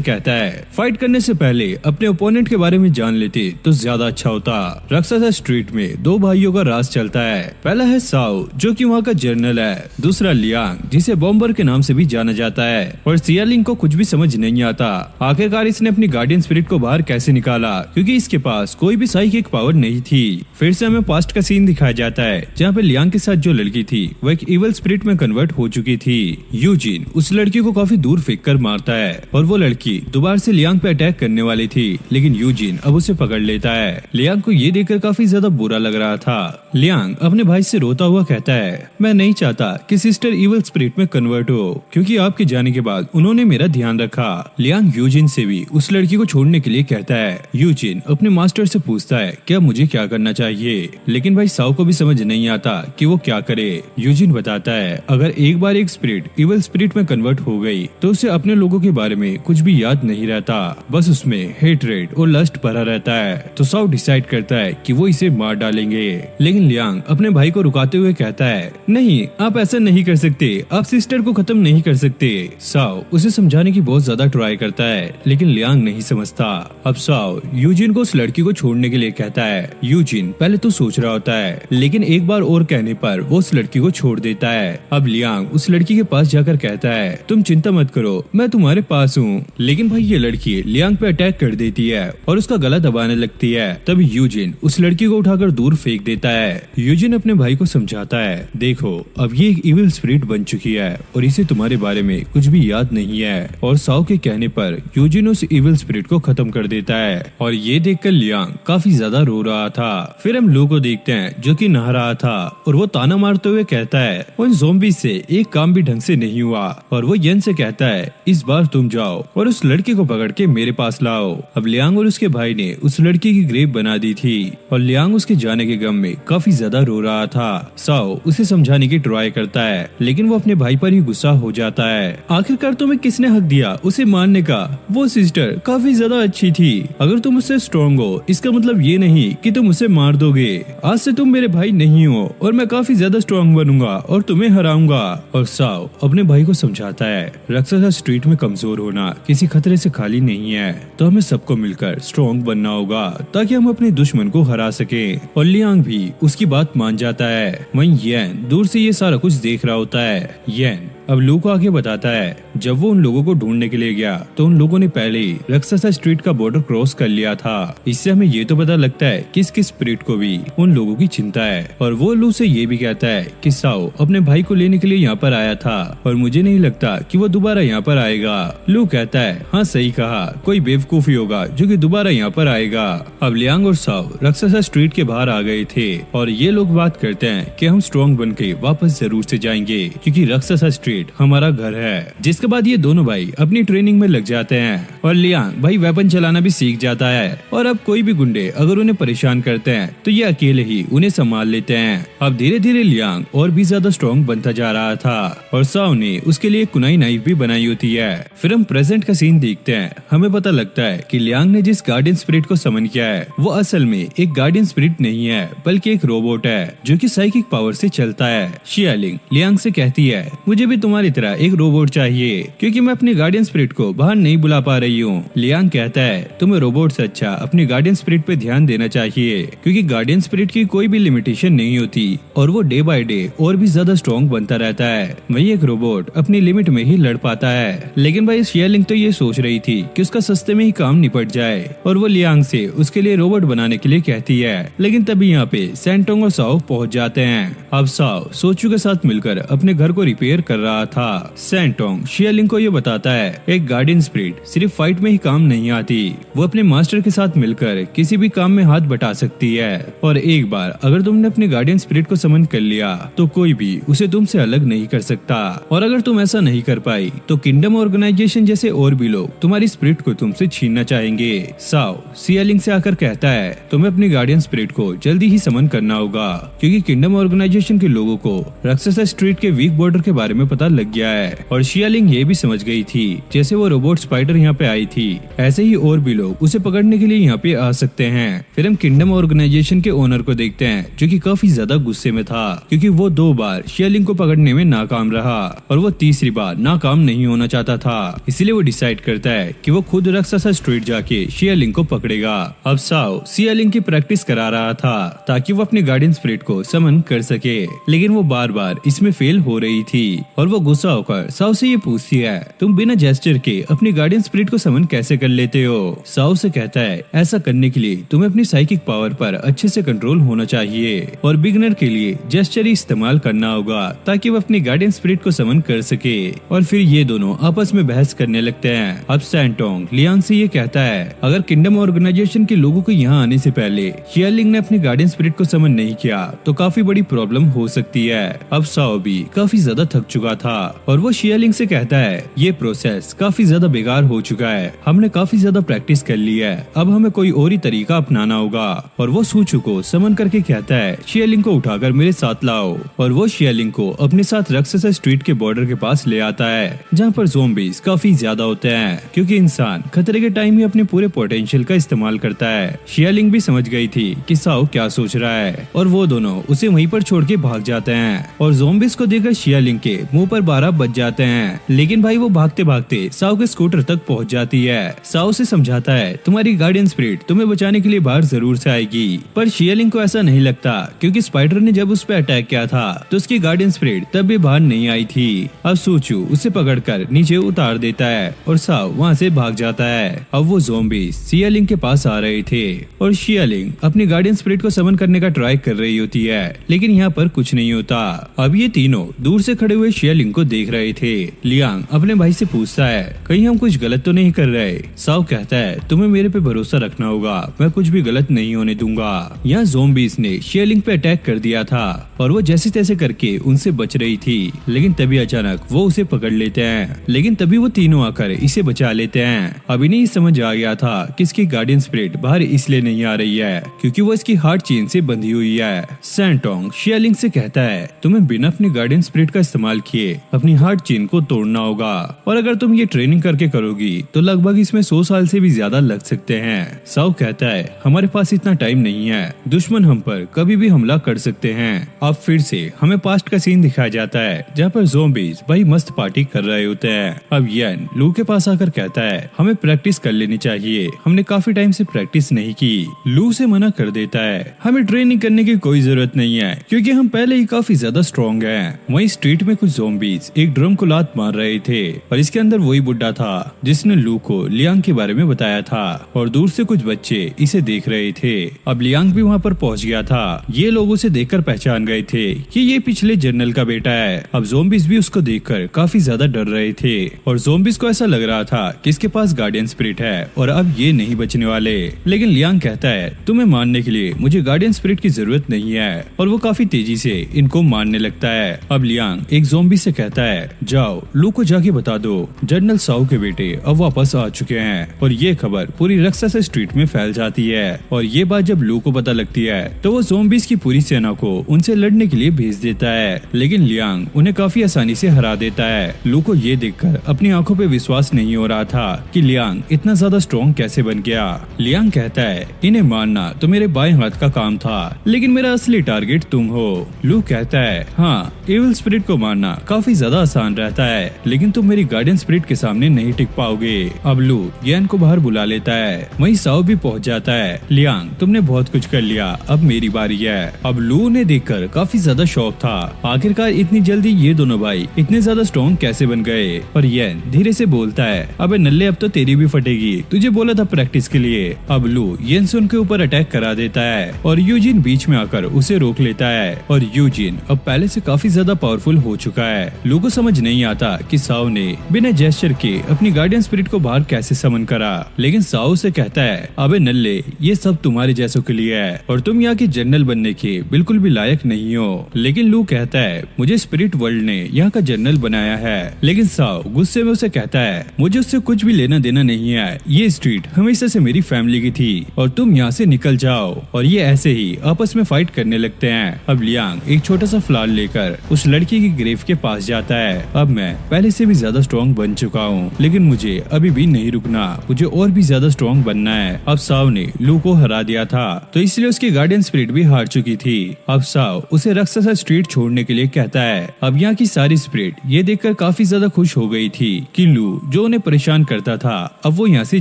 कहता है फाइट करने से पहले अपने ओपोनेंट के बारे में जान लेते तो ज्यादा अच्छा होता। राक्षसा स्ट्रीट में दो भाइयों का राज चलता है, पहला है साओ जो कि वहाँ का जनरल है, दूसरा लियांग जिसे बॉम्बर के नाम से भी जाना जाता है। और शियालिंग को कुछ भी समझ नहीं आता आखिरकार इसने अपनी गार्डियन स्पिरिट को बाहर कैसे निकाला, क्योंकि इसके पास कोई भी साइकिक पावर नहीं थी। फिर से हमें पास्ट का सीन दिखाया जाता है जहाँ पे लियांग के साथ जो लड़की थी वो एक इवल स्पिरिट में कन्वर्ट हो चुकी थी। यूजिन उस लड़की को काफी दूर फेंक कर मारता है, और वो लड़की दोबारा से लियांग पे अटैक करने वाली थी, लेकिन यूजिन अब उसे पकड़ लेता है। लियांग को ये देखकर काफी ज्यादा बुरा लग रहा था। लियांग अपने भाई से रोता हुआ कहता है मैं नहीं चाहता कि सिस्टर इवल स्पिरिट में कन्वर्ट हो, क्योंकि आपके जाने के बाद उन्होंने मेरा ध्यान रखा। लियांग यूजिन से भी उस लड़की को छोड़ने के लिए कहता है। यूजिन अपने मास्टर से पूछता है क्या मुझे क्या करना चाहिए, लेकिन भाई साओ को भी समझ नहीं आता कि वो क्या करे। यूजिन बताता है अगर एक बार एक स्पिरिट इवल स्पिरिट में कन्वर्ट हो गई तो उसे अपने लोगों के बारे में कुछ भी याद नहीं रहता, बस उसमें हेटरेट और लस्ट भरा रहता है। तो साओ डिसाइड करता है कि वो इसे मार डालेंगे, लेकिन लियांग अपने भाई को रुकाते हुए कहता है नहीं आप ऐसा नहीं कर सकते, आप सिस्टर को खत्म नहीं कर सकते। साओ उसे समझाने की बहुत ज्यादा ट्राई करता है, लेकिन लियांग नहीं समझता। अब साओ यूजिन को उस लड़की को छोड़ने के लिए कहता है। यूजिन पहले तो सोच रहा होता है, लेकिन एक बार और कहने पर वो उस लड़की को छोड़ देता है। अब लियांग उस लड़की के पास जाकर कहता है तुम चिंता मत करो मैं तुम्हारे पास हूँ, लेकिन भाई ये लड़की लियांग पे अटैक कर देती है और उसका गला दबाने लगती है। तब यूजिन उस लड़की को उठाकर दूर फेंक देता है। यूजिन अपने भाई को समझाता है देखो अब ये एक इविल स्पिरिट बन चुकी है और इसे तुम्हारे बारे में कुछ भी याद नहीं है, और साओ के कहने पर यूजिन उस इविल स्पिरिट को खत्म कर देता है। और ये देखकर लियांग काफी ज्यादा रो रहा था। फिर हम लू को देखते हैं जो कि नहा रहा था, और वो ताना मारते हुए कहता है उन ज़ॉम्बी से एक काम भी ढंग से नहीं हुआ, और वो येन से कहता है इस बार तुम जाओ और उस लड़की को पकड़ के मेरे पास लाओ। अब लियांग और उसके भाई ने उस लड़की की ग्रेव बना दी थी, और लियांग उसके जाने के गम में काफी ज्यादा रो रहा था। साओ उसे समझाने की ट्राई करता है, लेकिन वो अपने भाई पर ही गुस्सा हो जाता है। आखिरकार तुम्हें किसने हक दिया उसे मारने का? वो सिस्टर काफी ज्यादा अच्छी थी, अगर तुम उससे स्ट्रॉन्ग हो इसका मतलब ये नहीं कि तुम उसे मार दोगे। आज से तुम मेरे भाई नहीं हो और मैं काफी ज्यादा स्ट्रॉन्ग बनूंगा और तुम्हें हराऊंगा। और साओ अपने भाई को समझाता है राक्षसा स्ट्रीट में कमजोर होना किसी खतरे से खाली नहीं है, तो हमें सबको मिलकर स्ट्रॉन्ग बनना होगा ताकि हम अपने दुश्मन को हरा सके। और लियांग भी उसकी बात मान जाता है। वहीं येन दूर से ये सारा कुछ देख रहा होता है। येन अब लू को आगे बताता है जब वो उन लोगों को ढूंढने के लिए गया तो उन लोगों ने पहले ही रक्सासा स्ट्रीट का बॉर्डर क्रॉस कर लिया था। इससे हमें ये तो पता लगता है किस किस स्पिरिट को भी उन लोगों की चिंता है। और वो लू से ये भी कहता है कि साओ अपने भाई को लेने के लिए यहाँ पर आया था और मुझे नहीं लगता कि वो दोबारा यहाँ पर आएगा। लू कहता है हाँ सही कहा, कोई बेवकूफी होगा जो कि दोबारा यहाँ पर आएगा। अब लियांग और साओ रक्सासा स्ट्रीट के बाहर आ गए थे और ये लोग बात करते हैं कि हम स्ट्रॉन्ग बन के वापस जरूर से जाएंगे क्योंकि रक्सासा स्ट्रीट हमारा घर है। जिसके बाद ये दोनों भाई अपनी ट्रेनिंग में लग जाते हैं और लियांग भाई वेपन चलाना भी सीख जाता है और अब कोई भी गुंडे अगर उन्हें परेशान करते हैं तो ये अकेले ही उन्हें संभाल लेते हैं। अब धीरे धीरे लियांग और भी ज्यादा स्ट्रॉन्ग बनता जा रहा था और साओ ने उसके लिए कुनाई नाइफ भी बनाई होती है। फिर हम प्रेजेंट का सीन देखते हैं। हमें पता लगता है कि लियांग ने जिस गार्डियन स्पिरिट को समन किया है वो असल में एक गार्डियन स्पिरिट नहीं है बल्कि एक रोबोट है जो कि साइकिक पावर से चलता है। शियालिंग लियांग से कहती है मुझे भी तुम्हारी तरह एक रोबोट चाहिए क्योंकि मैं अपने गार्डियन स्पिरिट को बाहर नहीं बुला पा रही हूँ। लियांग कहता है तुम्हें रोबोट से अच्छा अपने गार्डियन स्पिरिट पे ध्यान देना चाहिए क्योंकि गार्डियन स्पिरिट की कोई भी लिमिटेशन नहीं होती और वो डे बाय डे और भी ज्यादा स्ट्रॉन्ग बनता रहता है। वही एक रोबोट अपनी लिमिट में ही लड़ पाता है। लेकिन भाई शियालिंग तो ये सोच रही थी कि उसका सस्ते में ही काम निपट जाए और वो लियांग से उसके लिए रोबोट बनाने के लिए कहती है। लेकिन तभी यहाँ पे सैंटोंग और साओ पहुँच जाते हैं। अब साओ सोचू के साथ मिलकर अपने घर को रिपेयर कर रहा था। सैंटोंग शियालिंग को ये बताता है एक गार्डियन स्पिरिट सिर्फ फाइट में ही काम नहीं आती, वो अपने मास्टर के साथ मिलकर किसी भी काम में हाथ बटा सकती है और एक बार अगर तुमने अपने गार्डियन स्पिरिट को समन कर लिया तो कोई भी उसे तुमसे अलग नहीं कर सकता और अगर तुम ऐसा नहीं कर पाई तो किंगडम ऑर्गेनाइजेशन जैसे और भी लोग तुम्हारी स्पिरिट को तुमसे छीनना चाहेंगे। साओ शियालिंग से आकर कहता है तुम्हें अपनी गार्डियन स्पिरिट को जल्दी ही समन करना होगा क्योंकि किंगडम ऑर्गेनाइजेशन के लोगों को रक्सासा स्ट्रीट के वीक बॉर्डर के बारे में पता लग गया है और शियालिंग ये भी समझ गई थी जैसे वो रोबोट स्पाइडर यहाँ पे आई थी ऐसे ही और भी लोग उसे पकड़ने के लिए यहाँ पे आ सकते हैं। फिर हम किंगडम ऑर्गेनाइजेशन के ओनर को देखते हैं जो कि काफी ज्यादा गुस्से में था क्योंकि वो 2 बार शियालिंग को पकड़ने में नाकाम रहा और वो तीसरी बार नाकाम नहीं होना चाहता था। इसलिए वो डिसाइड करता है कि वो खुद रक्सासा स्ट्रीट जाके शियालिंग को पकड़ेगा। अब साओ शियालिंग की प्रैक्टिस करा रहा था ताकि वो अपने गार्डियन स्पिरिट को समन कर सके, लेकिन वो बार बार इसमें फेल हो रही थी और वो गुस्सा होकर साओ से ये पूछती है तुम बिना जेस्चर के अपनी गार्डियन स्पिरिट को समन कैसे कर लेते हो। साओ से कहता है ऐसा करने के लिए तुम्हें अपनी साइकिक पावर पर अच्छे से कंट्रोल होना चाहिए और बिगनर के लिए जेस्चर ही इस्तेमाल करना होगा ताकि वो अपनी गार्डियन स्पिरिट को समन कर सके। और फिर ये दोनों आपस में बहस करने लगते हैं। अब सैंटोंग लियांग से ये कहता है अगर किंगडम ऑर्गेनाइजेशन के लोगों को यहाँ आने से पहले शियालिंग ने अपनी गार्डियन स्पिरिट को समन नहीं किया तो काफी बड़ी प्रॉब्लम हो सकती है। अब साओ भी काफी ज्यादा थक चुका था और वो शियालिंग से कहता है ये प्रोसेस काफी ज्यादा बेकार हो चुका है, हमने काफी ज्यादा प्रैक्टिस कर ली है, अब हमें कोई और ही तरीका अपनाना होगा। और वो सूचू को समन करके कहता है शियालिंग को उठाकर मेरे साथ लाओ और वो शियालिंग को अपने साथ रक्सासा स्ट्रीट के बॉर्डर के पास ले आता है जहाँ पर ज़ॉम्बीज़ काफी ज्यादा होते हैं क्योंकि इंसान खतरे के टाइम ही अपने पूरे पोटेंशियल का इस्तेमाल करता है। शियालिंग भी समझ गई थी कि साओ क्या सोच रहा है और वो दोनों उसे वहीं पर छोड़ के भाग जाते हैं और ज़ॉम्बीज़ को देखकर शियालिंग के मुंह पर 12 बज जाते हैं। लेकिन भाई वो भागते भागते साओ के स्कूटर तक पहुंच जाती है। साओ से समझाता है तुम्हारी गार्डियन स्पिरिट तुम्हें बचाने के लिए बाहर जरूर से आएगी, पर शियालिंग को ऐसा नहीं लगता क्योंकि स्पाइडर ने जब उस पर अटैक किया था तो उसकी गार्डियन स्पिरिट तब भी बाहर नहीं आई थी। अब सूचू उसे पकड़कर नीचे उतार देता है और साओ वहाँ से भाग जाता है। अब वो ज़ॉम्बीज़ शियालिंग के पास आ रहे थे और शियालिंग अपनी गार्डियन स्पिरिट को समन करने का ट्राई कर रही होती है लेकिन यहाँ पर कुछ नहीं होता। अब ये तीनों दूर से खड़े हुए शियालिंग को देख रहे थे। लियांग अपने भाई से पूछता है कहीं हम कुछ गलत तो नहीं कर रहे। साओ कहता है तुम्हें मेरे पे भरोसा रखना होगा, मैं कुछ भी गलत नहीं होने दूंगा। यहाँ ज़ॉम्बीज़ ने शियालिंग पे अटैक कर दिया था और वो जैसे तैसे करके उनसे बच रही थी, लेकिन तभी अचानक वो उसे पकड़ लेते हैं। लेकिन तभी वो तीनों आकर इसे बचा लेते हैं। अभी नहीं समझ आ गया था कि इसकी गार्डियन स्पिरिट बाहर इसलिए नहीं आ रही है क्योंकि वो इसकी हार्ट चेन से बंधी हुई है। सैंटोंग शियालिंग से कहता है तुम्हें बिना अपनी गार्डियन स्पिरिट का इस्तेमाल किए अपनी हार्ट चेन को तोड़ना होगा और अगर तुम ये ट्रेनिंग करके करोगी तो लगभग इसमें 100 साल से भी ज्यादा लग सकते हैं। साओ कहता है हमारे पास इतना टाइम नहीं है, दुश्मन हम पर कभी भी हमला कर सकते हैं। अब फिर से हमें पास्ट का सीन दिखाया जाता है जहाँ पर ज़ॉम्बीज़ भाई मस्त पार्टी कर रहे होते हैं। अब येन लू के पास आकर कहता है हमें प्रैक्टिस कर लेनी चाहिए, हमने काफी टाइम से प्रैक्टिस नहीं की। लू से मना कर देता है हमें ट्रेनिंग करने की कोई जरूरत नहीं है क्योंकि हम पहले ही काफी ज्यादा स्ट्रॉन्ग हैं। वहीं स्ट्रीट में कुछ ज़ॉम्बीज़ ज़ॉम्बीज एक ड्रम को लात मार रहे थे और इसके अंदर वही बुड्ढा था जिसने लू को लियांग के बारे में बताया था और दूर से कुछ बच्चे इसे देख रहे थे। अब लियांग भी वहाँ पर पहुँच गया था। ये लोग उसे देखकर पहचान गए थे कि ये पिछले जनरल का बेटा है। अब ज़ॉम्बीज भी उसको देखकर काफी ज्यादा डर रहे थे और ज़ॉम्बीज को ऐसा लग रहा था कि इसके पास गार्डियन स्पिरिट है और अब ये नहीं बचने वाले। लेकिन लियांग कहता है तुम्हें मारने के लिए मुझे गार्डियन स्पिरिट की जरूरत नहीं है और वो काफी तेजी से इनको मारने लगता है। अब लियांग एक ज़ॉम्बी से कहता है जाओ लू को जाके बता दो जनरल साओ के बेटे अब वापस आ चुके हैं। और ये खबर पूरी रक्सासा स्ट्रीट में फैल जाती है और ये बात जब लू को पता लगती है तो वो ज़ॉम्बीज की पूरी सेना को उनसे लड़ने के लिए भेज देता है। लेकिन लियांग उन्हें काफी आसानी से हरा देता है। लू को ये देखकर अपनी आंखों पे विश्वास नहीं हो रहा था कि लियांग इतना ज्यादा स्ट्रॉन्ग कैसे बन गया। लियांग कहता है इन्हें मारना तो मेरे बाएं हाथ का काम था लेकिन मेरा असली टारगेट तुम हो। लू कहता है हाँ एविल स्पिरिट को मारना काफी ज्यादा आसान रहता है लेकिन तुम मेरी गार्डियन स्पिरिट के सामने नहीं टिक पाओगे। अब लू येन को बाहर बुला लेता है। वहीं साओ भी पहुंच जाता है। लियांग तुमने बहुत कुछ कर लिया अब मेरी बारी है। अब लू ने देखकर काफी ज्यादा शौक था आखिरकार इतनी जल्दी ये दोनों भाई इतने ज्यादा स्ट्रॉन्ग कैसे बन गए। और येन धीरे से बोलता है अबे नल्ले अब तो तेरी भी फटेगी तुझे बोला था प्रैक्टिस के लिए। अब लू येन से उनके ऊपर अटैक करा देता है और यूजिन बीच में आकर उसे रोक लेता है और यूजिन अब पहले से काफी ज्यादा पावरफुल हो चुका है। लू को समझ नहीं आता कि साओ ने बिना जेस्चर के अपनी गार्डियन स्पिरिट को बाहर कैसे समन करा। लेकिन साओ से कहता है अबे नल्ले ये सब तुम्हारे जैसों के लिए है और तुम यहाँ के जनरल बनने के बिल्कुल भी लायक नहीं हो। लेकिन लू कहता है मुझे स्पिरिट वर्ल्ड ने यहाँ का जनरल बनाया है। लेकिन साओ गुस्से में उसे कहता है मुझे उससे कुछ भी लेना देना नहीं है। ये स्ट्रीट हमेशा से मेरी फैमिली की थी और तुम यहाँ से निकल जाओ। और ये ऐसे ही आपस में फाइट करने लगते हैं। अब लियांग एक छोटा सा फ्लावर लेकर उस लड़की की ग्रेव के पास जाता है। अब मैं पहले से भी ज्यादा स्ट्रॉन्ग बन चुका हूँ लेकिन मुझे अभी भी नहीं रुकना, मुझे और भी ज्यादा स्ट्रॉन्ग बनना है। अब साओ ने लू को हरा दिया था तो इसलिए उसकी गार्डियन स्पिरिट भी हार चुकी थी। अब साओ उसे रक्सासा स्ट्रीट छोड़ने के लिए कहता है। अब यहाँ की सारी स्पिरिट ये देखकर काफी ज्यादा खुश हो गई थी कि लू जो उन्हें परेशान करता था अब वो यहाँ से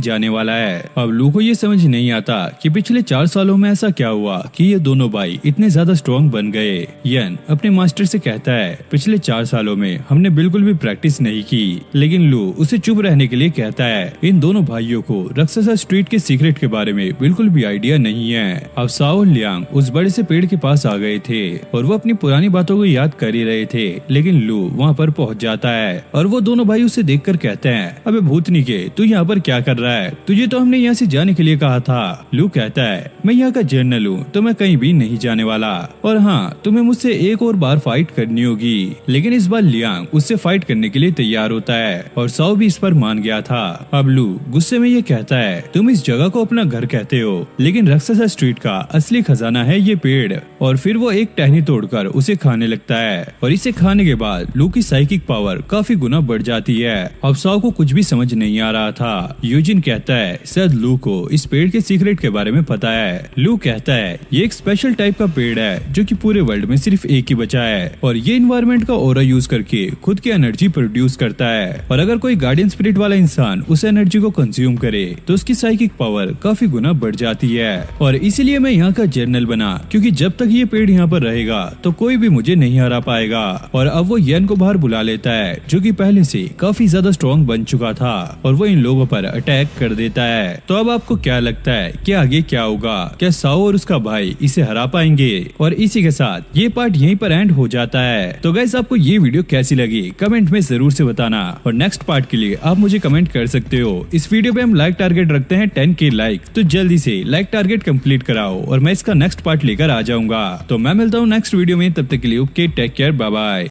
जाने वाला है। अब लू को ये समझ नहीं आता कि पिछले 4 सालों में ऐसा क्या हुआ कि ये दोनों भाई इतने ज्यादा स्ट्रॉन्ग बन गए। येन अपने मास्टर से कहता है पिछले 4 सालों में हमने बिल्कुल भी प्रैक्टिस नहीं की। लेकिन लू उसे चुप रहने के लिए कहता है इन दोनों भाइयों को रक्सासा स्ट्रीट के सीक्रेट के बारे में बिल्कुल भी आइडिया नहीं है। अब साओ और लियांग उस बड़े से पेड़ के पास आ गए थे और वो अपनी पुरानी बातों को याद कर ही रहे थे। लेकिन लू वहाँ पर पहुँच जाता है और वो दोनों भाई उसे देखकर कहते हैं अबे भूतनी के तू यहाँ पर क्या कर रहा है, तुझे तो हमने यहाँ से जाने के लिए कहा था। लू कहता है मैं यहाँ का जनरल हूँ तो मैं कहीं भी नहीं जाने वाला और हाँ तुम्हें मुझसे एक और बार फाइट करनी होगी। लेकिन इस बार लियांग उससे फाइट करने के लिए तैयार होता है और साओ भी इस पर मान गया था। अब लू गुस्से में ये कहता है तुम इस जगह को अपना घर कहते हो लेकिन रक्सासा स्ट्रीट का असली खजाना है ये पेड़। और फिर वो एक टहनी तोड़कर उसे खाने लगता है और इसे खाने के बाद लू की साइकिक पावर काफी गुना बढ़ जाती है। अब साओ को कुछ भी समझ नहीं आ रहा था। यूजिन कहता है शायद लू को इस पेड़ के सीक्रेट के बारे में पता है। लू कहता है ये एक स्पेशल टाइप का पेड़ है जो कि पूरे वर्ल्ड में सिर्फ एक ही बचा है और ये इन्वायरमेंट का ऑरा यूज करके खुद की एनर्जी प्रोड्यूस करता है और अगर कोई गार्डियन स्पिरिट वाला इंसान उस एनर्जी को कंज्यूम करे तो उसकी साइकिक पावर काफी गुना बढ़ जाती है। और इसीलिए मैं यहाँ का जनरल बना क्योंकि जब तक ये पेड़ यहाँ पर रहेगा तो कोई भी मुझे नहीं हरा पाएगा। और अब वो येन को बाहर बुला लेता है जो कि पहले से काफी ज्यादा स्ट्रॉन्ग बन चुका था और वो इन लोगों पर अटैक कर देता है। तो अब आपको क्या लगता है कि आगे क्या होगा, क्या साओ और उसका भाई इसे हरा पाएंगे? और इसी के साथ ये पार्ट यहीं पर एंड हो जाता है। तो गाइस आपको ये वीडियो कैसी लगी कमेंट में जरूर से बताना और नेक्स्ट पार्ट के लिए आप मुझे कमेंट कर सकते हो। इस वीडियो पे हम लाइक टारगेट रखते हैं 10K लाइक, तो जल्दी से लाइक टारगेट कंप्लीट कराओ और मैं इसका नेक्स्ट पार्ट लेकर आ जाऊंगा। तो मैं मिलता हूँ नेक्स्ट वीडियो में, तब तक के लिए okay take care bye bye.